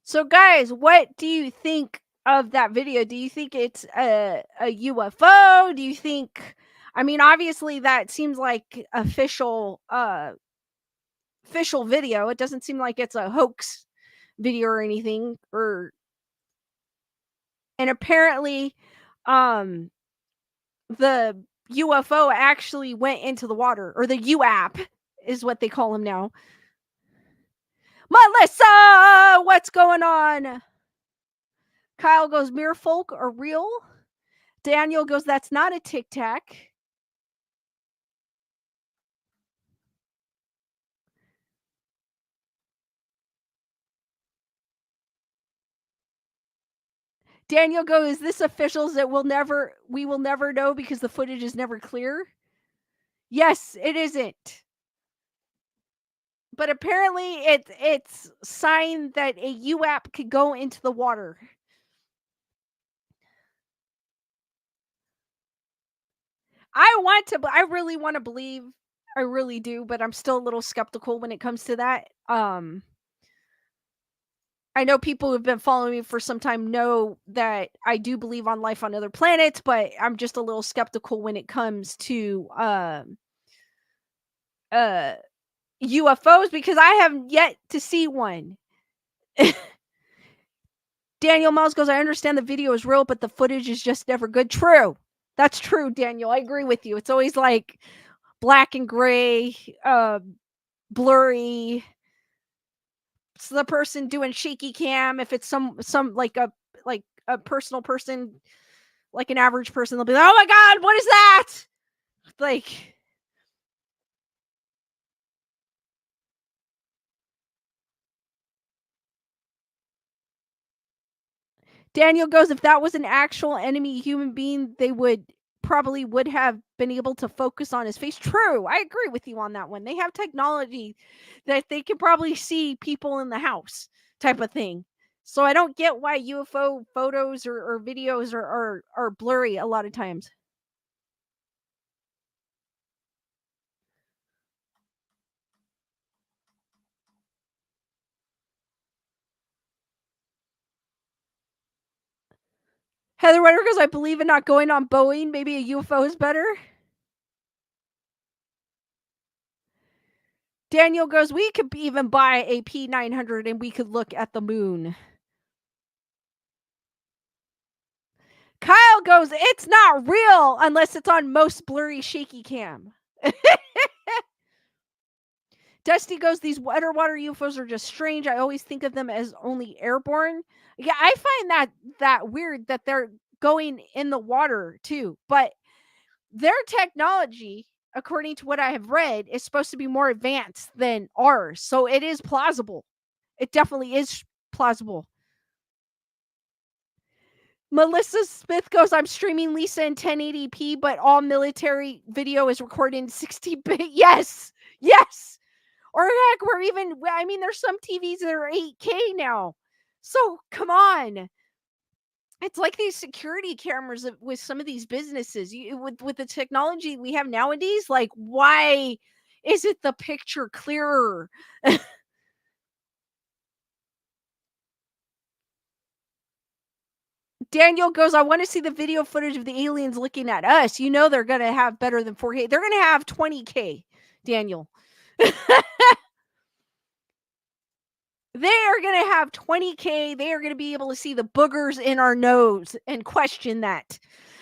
So, guys, what do you think of that video? Do you think it's a UFO? Do you think? I mean, obviously, that seems like official video. It doesn't seem like it's a hoax video or anything. And apparently, the UFO actually went into the water, or the UAP is what they call him now. Melissa, what's going on? Kyle goes, mere folk are real. Daniel goes, that's not a tic tac. Daniel goes, is this officials that we will never know because the footage is never clear? Yes, it isn't. But apparently it's signed that a UAP could go into the water. I really want to believe, I really do, but I'm still a little skeptical when it comes to that. I know people who've been following me for some time know that I do believe on life on other planets, but I'm just a little skeptical when it comes to UFOs because I have yet to see one. Daniel Miles goes, I understand the video is real, but the footage is just never good. True. That's true, Daniel. I agree with you. It's always like black and gray, blurry. It's the person doing shaky cam. If it's some like a personal person, like an average person, they'll be like, oh my God, what is that? Like, Daniel goes, if that was an actual enemy human being, they would have been able to focus on his face. True. I agree with you on that one. They have technology that they can probably see people in the house type of thing. So I don't get why UFO photos or videos are blurry a lot of times. Heather Rutter goes, I believe in not going on Boeing. Maybe a UFO is better. Daniel goes, we could even buy a P900 and we could look at the moon. Kyle goes, it's not real unless it's on most blurry shaky cam. Dusty goes, these underwater UFOs are just strange. I always think of them as only airborne. Yeah, I find that weird that they're going in the water too. But their technology, according to what I have read, is supposed to be more advanced than ours. So it is plausible. It definitely is plausible. Melissa Smith goes, I'm streaming Lisa in 1080p, but all military video is recorded in 60-bit. Yes. Yes. Or heck, there's some TVs that are 8K now. So come on. It's like these security cameras with some of these businesses. With the technology we have nowadays, like, why isn't the picture clearer? Daniel goes, I want to see the video footage of the aliens looking at us. You know they're going to have better than 4K. They're going to have 20K, Daniel. They are going to have 20K. They are going to be able to see the boogers in our nose and question that.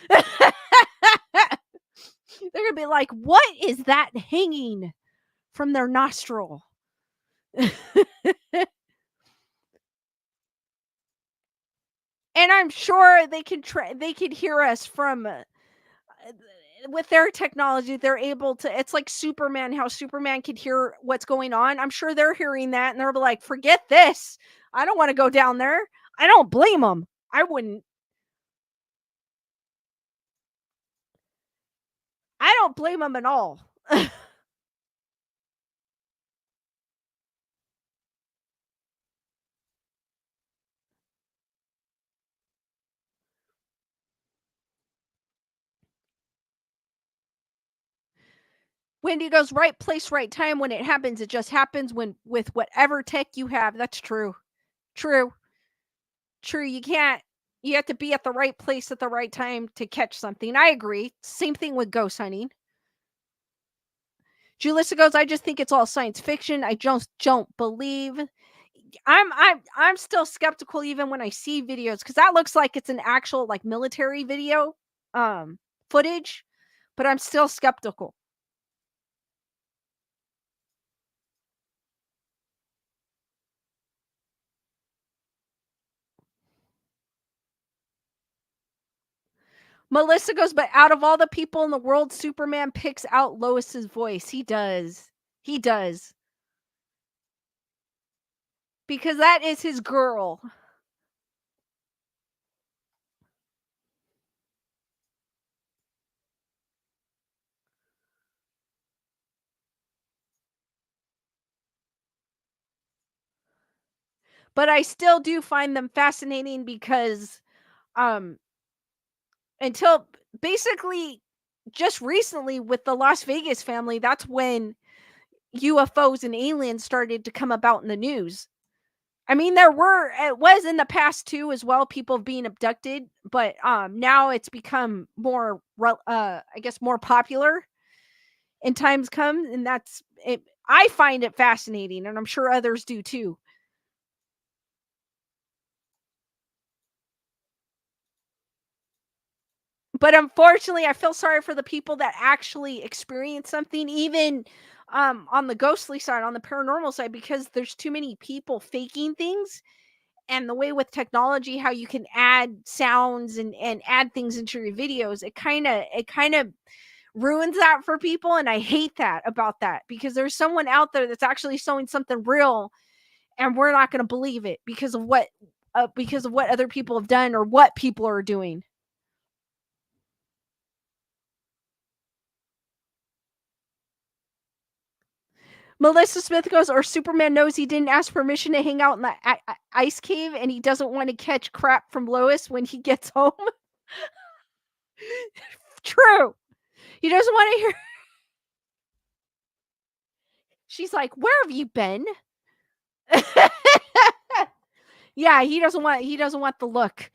They're going to be like, what is that hanging from their nostril? And I'm sure they can hear us from with their technology. They're able to. It's like Superman. How Superman could hear what's going on. I'm sure they're hearing that, and they're like, "Forget this. I don't want to go down there." I don't blame them. I wouldn't. I don't blame them at all. Wendy goes, right place, right time. When it happens, it just happens with whatever tech you have. That's true. True. You have to be at the right place at the right time to catch something. I agree. Same thing with ghost hunting. Julissa goes, I just think it's all science fiction. I just don't believe. I'm still skeptical even when I see videos, because that looks like it's an actual like military video footage, but I'm still skeptical. Melissa goes, but out of all the people in the world, Superman picks out Lois's voice. He does. He does. Because that is his girl. But I still do find them fascinating because until basically just recently with the Las Vegas family, that's when UFOs and aliens started to come about in the news. I mean, it was in the past too as well, people being abducted, but now it's become more, I guess, more popular in times come, and that's it. I find it fascinating, and I'm sure others do too. But unfortunately, I feel sorry for the people that actually experience something, even on the ghostly side, on the paranormal side, because there's too many people faking things. And the way with technology, how you can add sounds and add things into your videos, it kind of ruins that for people. And I hate that about that, because there's someone out there that's actually showing something real, and we're not going to believe it because of what other people have done or what people are doing. Melissa Smith goes, or Superman knows he didn't ask permission to hang out in the ice cave, and he doesn't want to catch crap from Lois when he gets home. True. He doesn't want to hear. She's like, where have you been? Yeah, he doesn't want the look.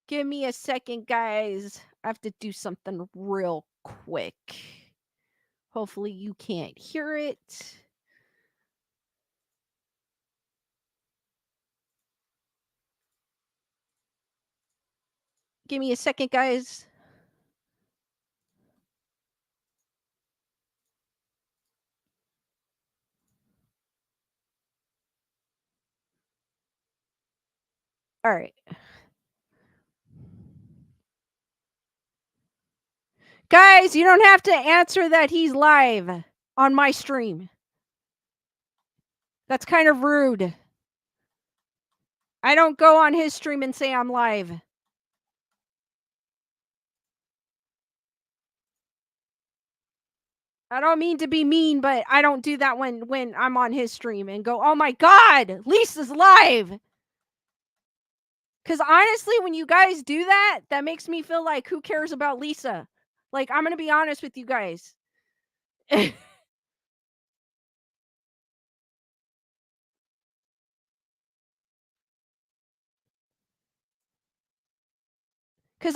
Give me a second, guys. I have to do something real quick. Hopefully you can't hear it. Give me a second, guys. All right. Guys, you don't have to answer that he's live on my stream. That's kind of rude. I don't go on his stream and say I'm live. I don't mean to be mean, but I don't do that when I'm on his stream and go, oh my God, Lisa's live. Because honestly, when you guys do that, that makes me feel like, who cares about Lisa? Like, I'm going to be honest with you guys. Because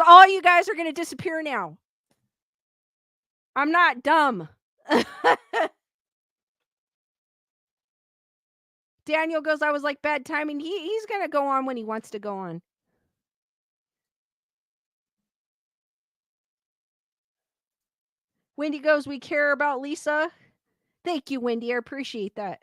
all you guys are going to disappear now. I'm not dumb. Daniel goes, I was like, bad timing. He's going to go on when he wants to go on. Wendy goes, we care about Lisa. Thank you, Wendy. I appreciate that.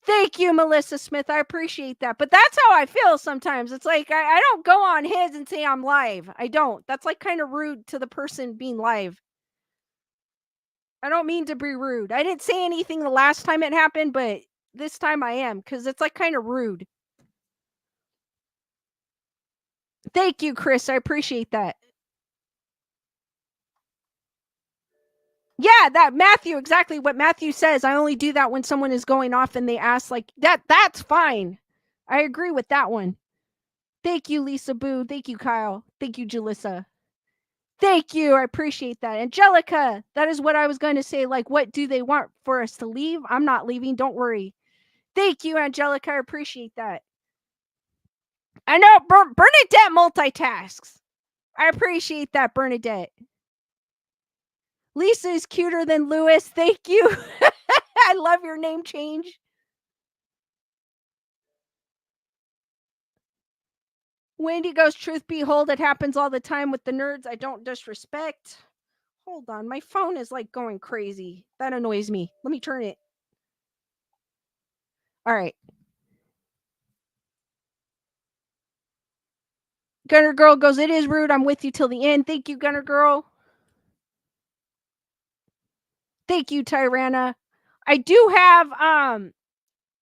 Thank you, Melissa Smith. I appreciate that. But that's how I feel sometimes. It's like, I don't go on his and say I'm live. I don't. That's like kind of rude to the person being live. I don't mean to be rude. I didn't say anything the last time it happened, but this time I am, because it's like kind of rude. Thank you, Chris. I appreciate that. Yeah, that Matthew, exactly what Matthew says. I only do that when someone is going off and they ask like that. That's fine. I agree with that one. Thank you, Lisa Boo. Thank you, Kyle. Thank you, Jalissa. Thank you. I appreciate that. Angelica, that is what I was going to say. Like, what do they want for us to leave? I'm not leaving. Don't worry. Thank you, Angelica. I appreciate that. I know Bernadette multitasks. I appreciate that, Bernadette. Lisa is cuter than Lewis. Thank you. I love your name change. Wendy goes, truth be told, it happens all the time with the nerds I don't disrespect. Hold on, my phone is like going crazy. That annoys me. Let me turn it. All right. Gunner Girl goes, it is rude. I'm with you till the end. Thank you, Gunner Girl. Thank you, Tyranna. I do have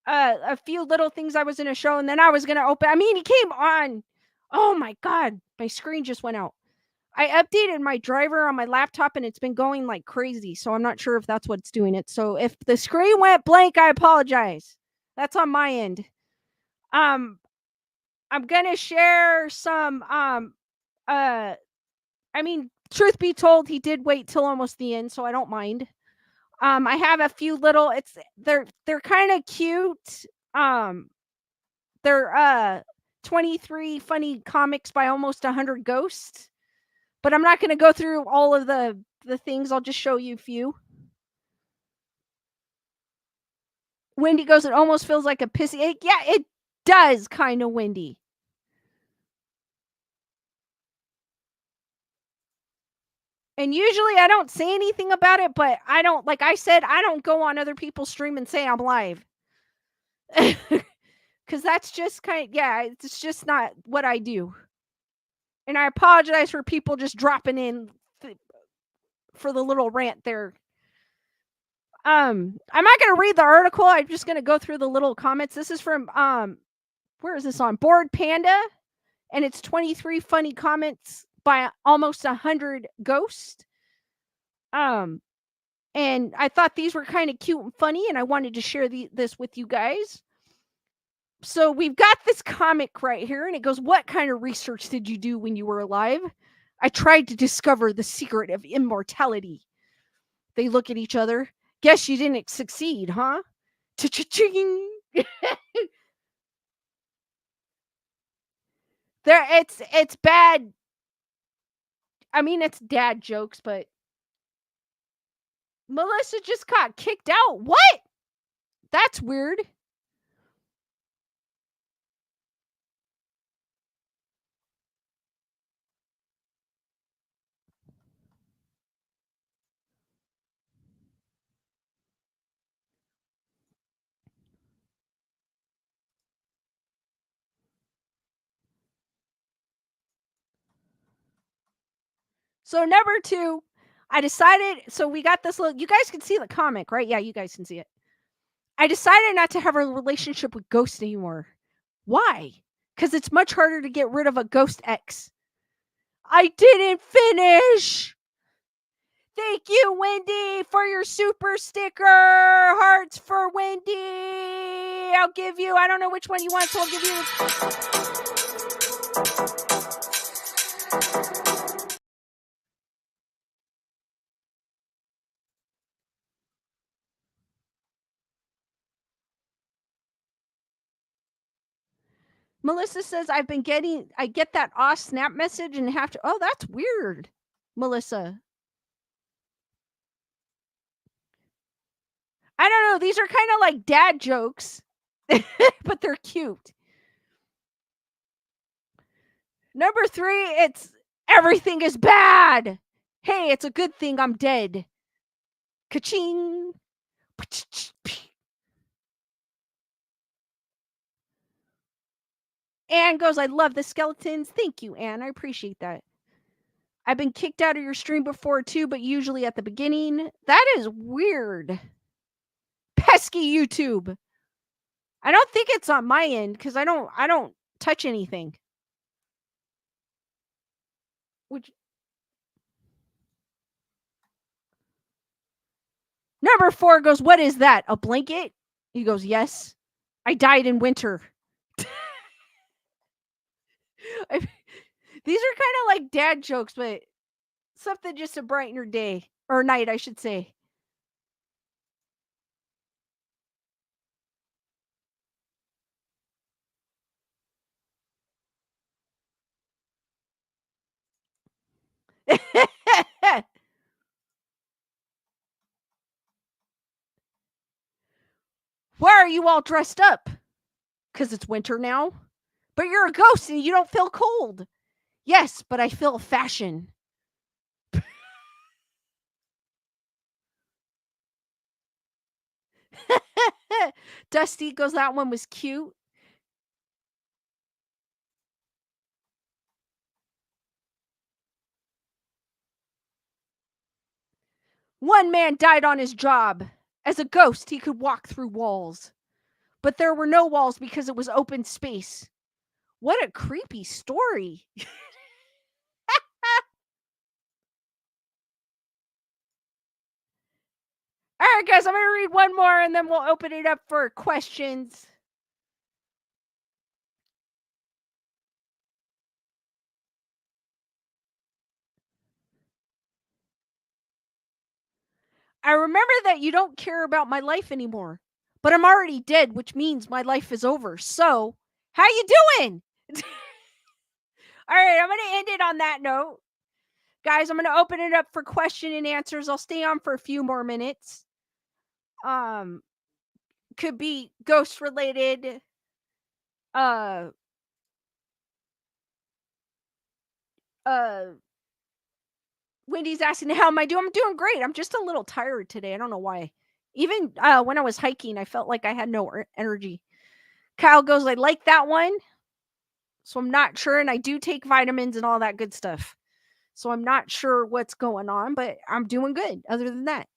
a few little things I was going to show, and then I was going to open. I mean, he came on. Oh my God, my screen just went out. I updated my driver on my laptop, and it's been going like crazy, so I'm not sure if that's what's doing it. So if the screen went blank, I apologize. That's on my end. I'm gonna share some. I mean, truth be told, he did wait till almost the end, so I don't mind. I have a few little. They're kind of cute. They're 23 funny comics by almost 100 ghosts. But I'm not going to go through all of the things. I'll just show you a few. Wendy goes, it almost feels like a pissy ache. Yeah, it does kind of, Wendy. And usually I don't say anything about it, but I don't, like I said, I don't go on other people's stream and say I'm live. Because that's just it's just not what I do. And I apologize for people just dropping in for the little rant there. I'm not going to read the article. I'm just going to go through the little comments. This is from, where is this on? Bored Panda. And it's 23 funny comments by almost 100 ghosts. And I thought these were kind of cute and funny, and I wanted to share this with you guys. So we've got this comic right here, and it goes, what kind of research did you do when you were alive? I tried to discover the secret of immortality. They look at each other. Guess you didn't succeed, huh? Cha-cha-ching. It's bad. I mean, it's dad jokes, but Melissa just got kicked out. What? That's weird. So number 2, I decided, so we got this little, you guys can see the comic, right? Yeah, you guys can see it. I decided not to have a relationship with ghosts anymore. Why? Because it's much harder to get rid of a ghost ex. I didn't finish. Thank you, Wendy, for your super sticker. Hearts for Wendy. I'll give you, I don't know which one you want, so I'll give you. Melissa says, I get that off snap message and have to, oh, that's weird, Melissa. I don't know. These are kind of like dad jokes, but they're cute. Number 3, it's everything is bad. Hey, it's a good thing I'm dead. Ka-ching. Anne goes, I love the skeletons. Thank you, Anne. I appreciate that. I've been kicked out of your stream before too, but usually at the beginning. That is weird. Pesky YouTube. I don't think it's on my end because I don't touch anything. Which Number 4 goes, what is that? A blanket? He goes, yes. I died in winter. These are kind of like dad jokes, but something just to brighten your day. Or night, I should say. Why are you all dressed up? Because it's winter now. But you're a ghost and you don't feel cold. Yes, but I feel fashion. Dusty goes, that one was cute. One man died on his job. As a ghost, he could walk through walls. But there were no walls because it was open space. What a creepy story. All right, guys, I'm going to read one more and then we'll open it up for questions. I remember that you don't care about my life anymore, but I'm already dead, which means my life is over. So, how you doing? All right, I'm going to end it on that note. Guys, I'm going to open it up for question and answers. I'll stay on for a few more minutes. Could be ghost related. Wendy's asking, how am I doing? I'm doing great. I'm just a little tired today. I don't know why. Even when I was hiking, I felt like I had no energy. Kyle goes, I like that one. So I'm not sure. And I do take vitamins and all that good stuff. So I'm not sure what's going on, but I'm doing good other than that.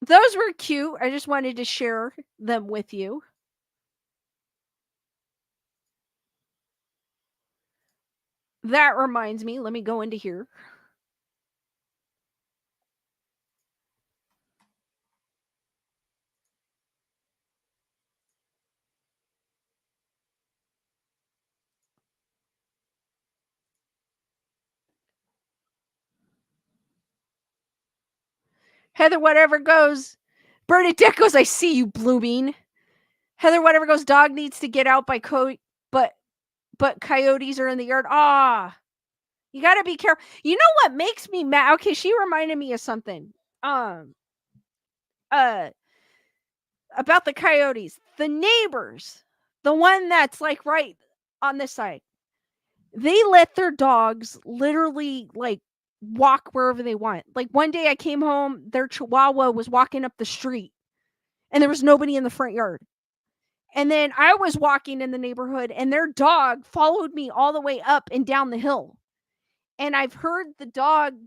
Those were cute. I just wanted to share them with you. That reminds me, let me go into here. Heather, whatever goes. Bernadette goes, I see you, Blooming. Heather, whatever goes, dog needs to get out by but coyotes are in the yard. Ah, you got to be careful. You know what makes me mad? Okay, she reminded me of something. About the coyotes. The neighbors, the one that's like right on this side, they let their dogs literally like walk wherever they want. Like one day I came home, their chihuahua was walking up the street and there was nobody in the front yard. And then I was walking in the neighborhood and their dog followed me all the way up and down the hill. And I've heard the dogs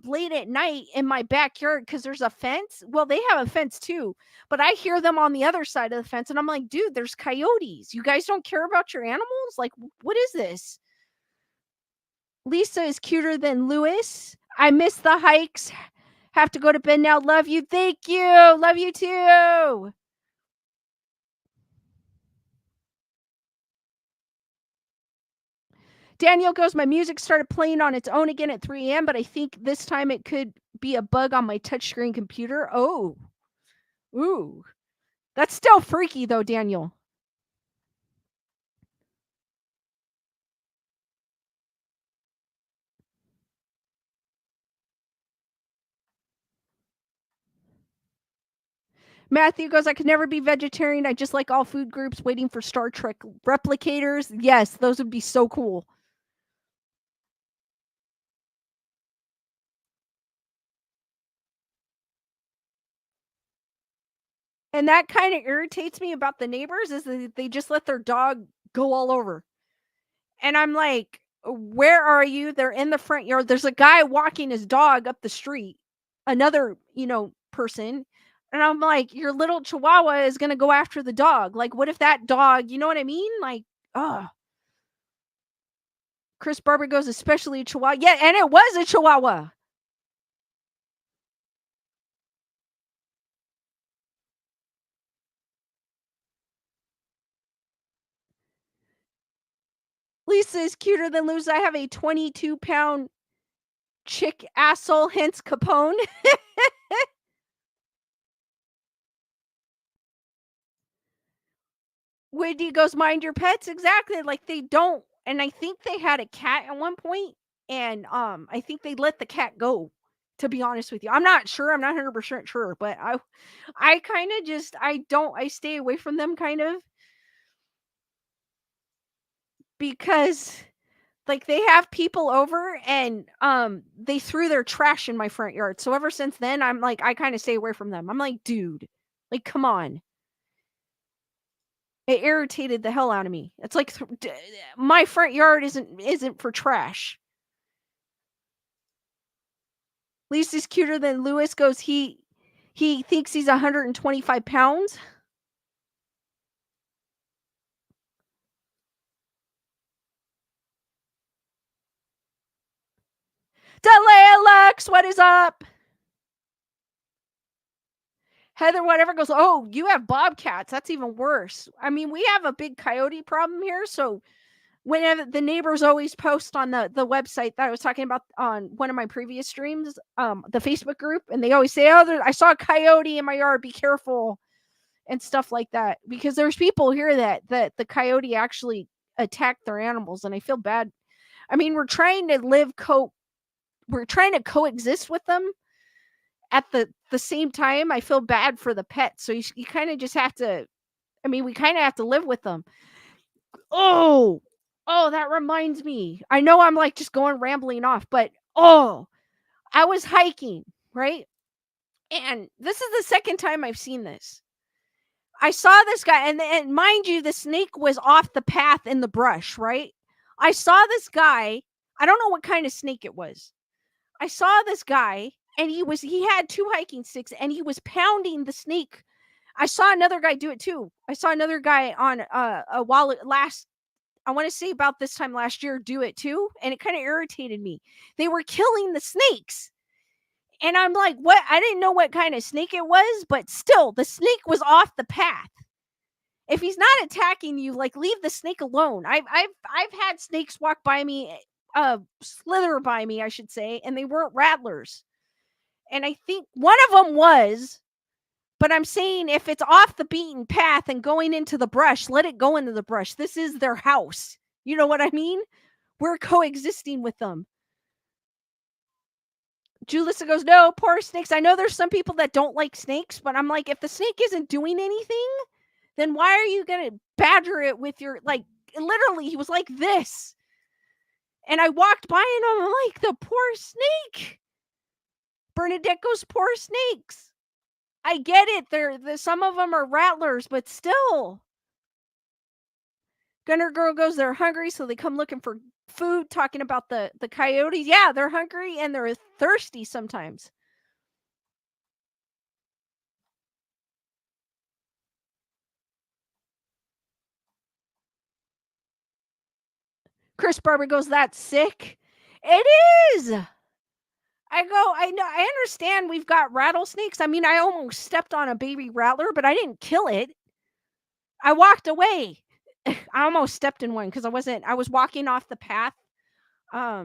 late at night in my backyard because there's a fence. Well, they have a fence too, but I hear them on the other side of the fence. And I'm like, dude, there's coyotes. You guys don't care about your animals? Like, what is this? Lisa is cuter than Lewis. I miss the hikes. Have to go to bed now. Love you. Thank you. Love you too. Danielle goes, my music started playing on its own again at 3 a.m., but I think this time it could be a bug on my touchscreen computer. Oh. Ooh. That's still freaky, though, Daniel. Matthew goes, I could never be vegetarian. I just like all food groups waiting for Star Trek replicators. Yes, those would be so cool. And that kind of irritates me about the neighbors is that they just let their dog go all over. And I'm like, where are you? They're in the front yard. There's a guy walking his dog up the street, another, person. And I'm like, your little chihuahua is going to go after the dog. Like, what if that dog, you know what I mean? Like, oh. Chris Barber goes, especially a chihuahua. Yeah, and it was a chihuahua. Lisa is cuter than Luz. I have a 22-pound chick asshole, hence Capone. Wendy goes, mind your pets. Exactly. Like they don't. And I think they had a cat at one point, and I think they let the cat go. to be honest with you. I'm not sure. I'm not 100% sure, but I kind of just, I stay away from them kind of, because like they have people over and they threw their trash in my front yard. So ever since then, I'm like, I kind of stay away from them. I'm like, dude, like, come on. It irritated the hell out of me. It's like my front yard isn't for trash. Lisa's cuter than Lewis goes, he thinks he's 125 pounds. Delia Lux, what is up? Heather, whatever goes, oh, you have bobcats. That's even worse. I mean, we have a big coyote problem here. So whenever the neighbors always post on the website that I was talking about on one of my previous streams, the Facebook group, and they always say, oh, I saw a coyote in my yard. Be careful and stuff like that. Because there's people here that the coyote actually attacked their animals, and I feel bad. I mean, we're trying to coexist with them. At the same time, I feel bad for the pets. So you kind of just have to, I mean, we kind of have to live with them. Oh, that reminds me. I know I'm like just going rambling off, but I was hiking, right? And this is the second time I've seen this. I saw this guy, and mind you, the snake was off the path in the brush, right? I saw this guy. I don't know what kind of snake it was. I saw this guy, and he had 2 hiking sticks, and he was pounding the snake. I saw another guy do it too. I saw another guy on a wallet I want to say about this time last year, do it too. And it kind of irritated me. They were killing the snakes. And I'm like, what? I didn't know what kind of snake it was, but still, the snake was off the path. If he's not attacking you, like, leave the snake alone. I've had snakes walk by me, slither by me, I should say, and they weren't rattlers. And I think one of them was, but I'm saying if it's off the beaten path and going into the brush, let it go into the brush. This is their house. You know what I mean? We're coexisting with them. Julissa goes, no, poor snakes. I know there's some people that don't like snakes, but I'm like, if the snake isn't doing anything, then why are you going to badger it with your, like, literally, he was like this. And I walked by and I'm like, the poor snake. Bernadette goes, poor snakes. I get it. They're some of them are rattlers, but still. Gunner Girl goes, they're hungry, so they come looking for food, talking about the coyotes. Yeah, they're hungry and they're thirsty sometimes. Chris Barber goes, that's sick. It is. I know, I understand we've got rattlesnakes. I mean, I almost stepped on a baby rattler, but I didn't kill it. I walked away. I almost stepped in one because I was walking off the path. I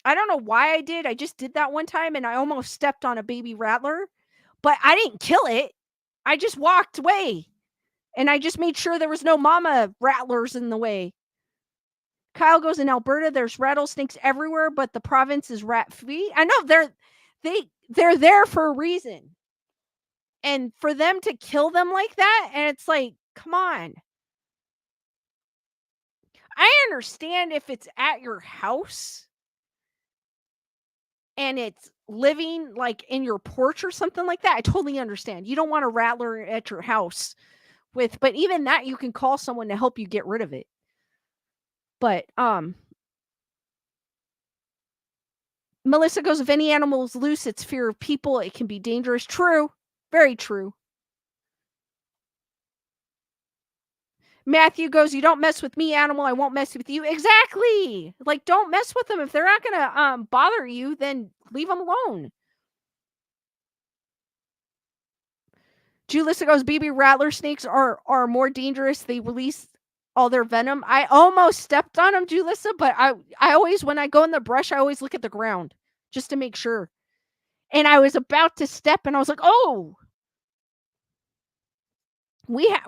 don't know why I did. I just did that one time and I almost stepped on a baby rattler, but I didn't kill it. I just walked away and I just made sure there was no mama rattlers in the way. Kyle goes, in Alberta, there's rattlesnakes everywhere, but the province is rat free. I know they're there for a reason. And for them to kill them like that, and it's like, come on. I understand if it's at your house and it's living like in your porch or something like that. I totally understand. You don't want a rattler at your house but even that you can call someone to help you get rid of it. But Melissa goes, if any animal is loose, it's fear of people. It can be dangerous. True. Very true. Matthew goes, you don't mess with me, animal. I won't mess with you. Exactly. Like, don't mess with them. If they're not going to bother you, then leave them alone. Julissa goes, baby rattler snakes are more dangerous. They release all their venom. I almost stepped on them, Julissa, but I always, when I go in the brush, I always look at the ground just to make sure. And I was about to step and I was like, oh,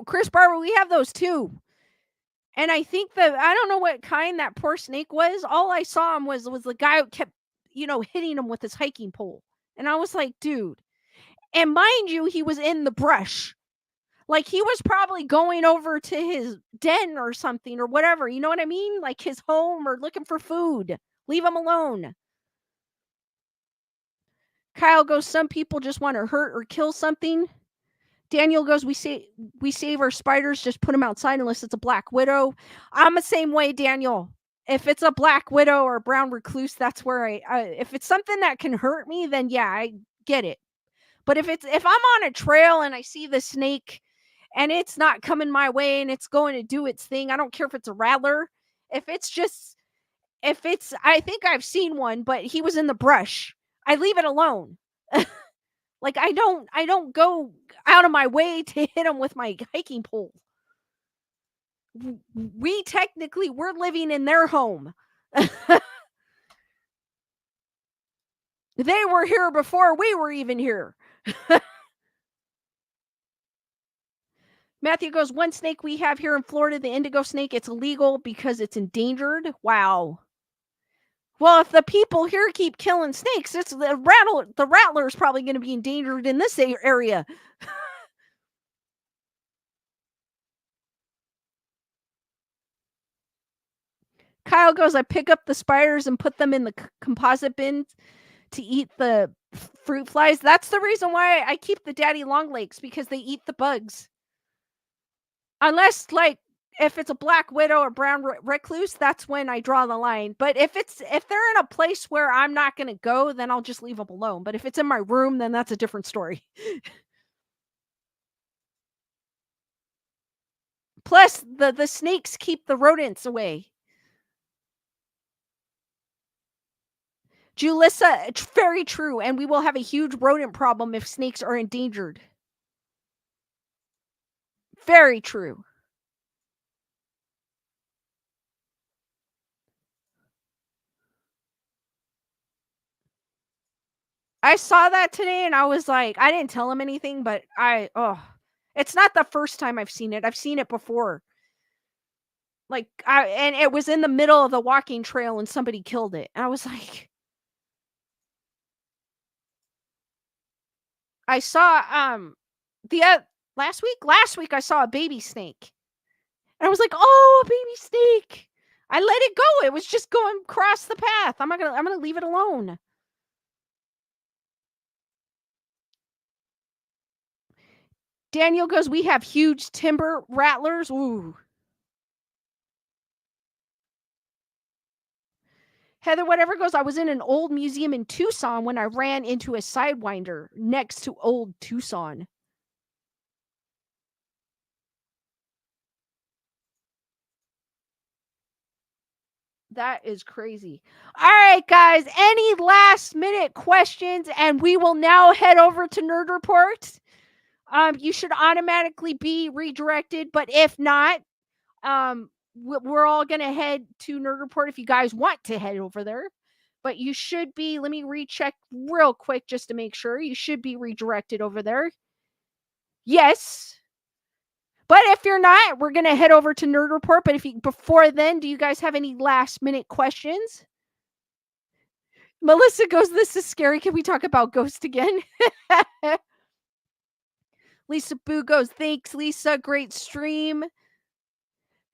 Chris Barber, we have those too. And I think that, I don't know what kind that poor snake was. All I saw him was the guy who kept, hitting him with his hiking pole. And I was like, dude. And mind you, he was in the brush. Like, he was probably going over to his den or something or whatever. You know what I mean? Like his home or looking for food. Leave him alone. Kyle goes, some people just want to hurt or kill something. Daniel goes, we save our spiders, just put them outside unless it's a black widow. I'm the same way, Daniel. If it's a black widow or a brown recluse, that's where if it's something that can hurt me, then yeah, I get it. But if I'm on a trail and I see the snake and it's not coming my way and it's going to do its thing, I don't care if it's a rattler. I think I've seen one, but he was in the brush. I leave it alone. Like, I don't go out of my way to hit him with my hiking pole. We're living in their home. They were here before we were even here. Matthew goes, one snake we have here in Florida, the indigo snake, it's illegal because it's endangered. Wow. Well, if the people here keep killing snakes, it's the rattler is probably going to be endangered in this area. Kyle goes, I pick up the spiders and put them in the composite bins to eat the fruit flies. That's the reason why I keep the daddy long legs, because they eat the bugs. Unless, like, if it's a black widow or brown recluse, that's when I draw the line. But if they're in a place where I'm not going to go, then I'll just leave them alone. But if it's in my room, then that's a different story. Plus, the snakes keep the rodents away. Julissa, very true. And we will have a huge rodent problem if snakes are endangered. Very true. I saw that today and I was like, I didn't tell him anything, but it's not the first time I've seen it. I've seen it before. Like, and it was in the middle of the walking trail and somebody killed it. And I was like, I saw, last week I saw a baby snake. And I was like, oh, a baby snake. I let it go. It was just going across the path. I'm going to leave it alone. Daniel goes, we have huge timber rattlers. Ooh. Heather, whatever goes, I was in an old museum in Tucson when I ran into a sidewinder next to old Tucson. That is crazy. All right, guys, any last minute questions? And we will now head over to Nerd Report. You should automatically be redirected, but if not, we're all going to head to Nerd Report if you guys want to head over there. But you should be, let me recheck real quick just to make sure. You should be redirected over there. Yes. But if you're not, we're going to head over to Nerd Report. But before then, do you guys have any last minute questions? Melissa goes, this is scary. Can we talk about Ghost again? Lisa Boo goes, thanks, Lisa. Great stream.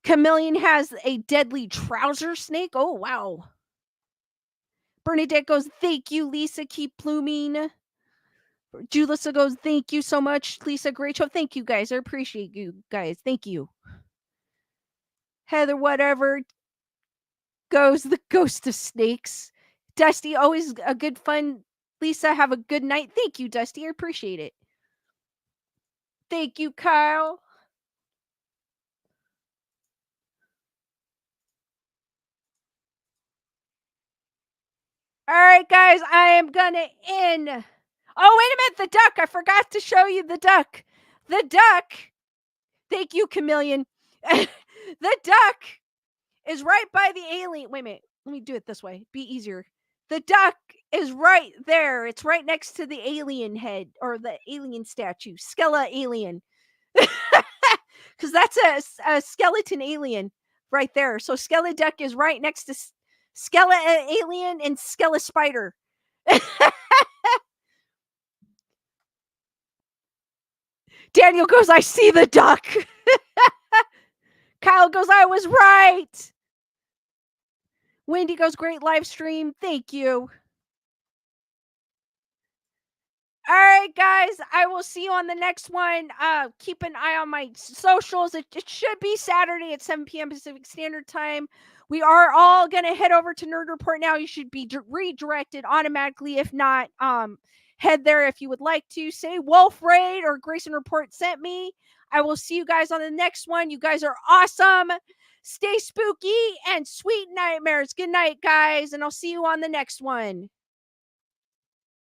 Chameleon has a deadly trouser snake. Oh, wow. Bernadette goes, thank you, Lisa. Keep blooming. Julissa goes, thank you so much, Lisa. Great show. Thank you, guys. I appreciate you guys. Thank you. Heather, whatever goes, the ghost of snakes. Dusty, always a good fun. Lisa, have a good night. Thank you, Dusty. I appreciate it. Thank you, Kyle. All right, guys, I am going to end. Oh, wait a minute. The duck. I forgot to show you the duck. The duck. Thank you, Chameleon. The duck is right by the alien. Wait a minute. Let me do it this way. Be easier. The duck is right there. It's right next to the alien head or the alien statue. Skella alien. Because that's a skeleton alien right there. So Skella duck is right next to Skella alien and Skella spider. Daniel goes, I see the duck. Kyle goes, I was right. Wendy goes, great live stream. Thank you. All right, guys. I will see you on the next one. Keep an eye on my socials. It should be Saturday at 7 p.m. Pacific Standard Time. We are all going to head over to Nerd Report now. You should be redirected automatically. If not, head there if you would like to. Say Wolf Raid or Grayson Report sent me. I will see you guys on the next one. You guys are awesome. Stay spooky and sweet nightmares. Good night, guys. And I'll see you on the next one.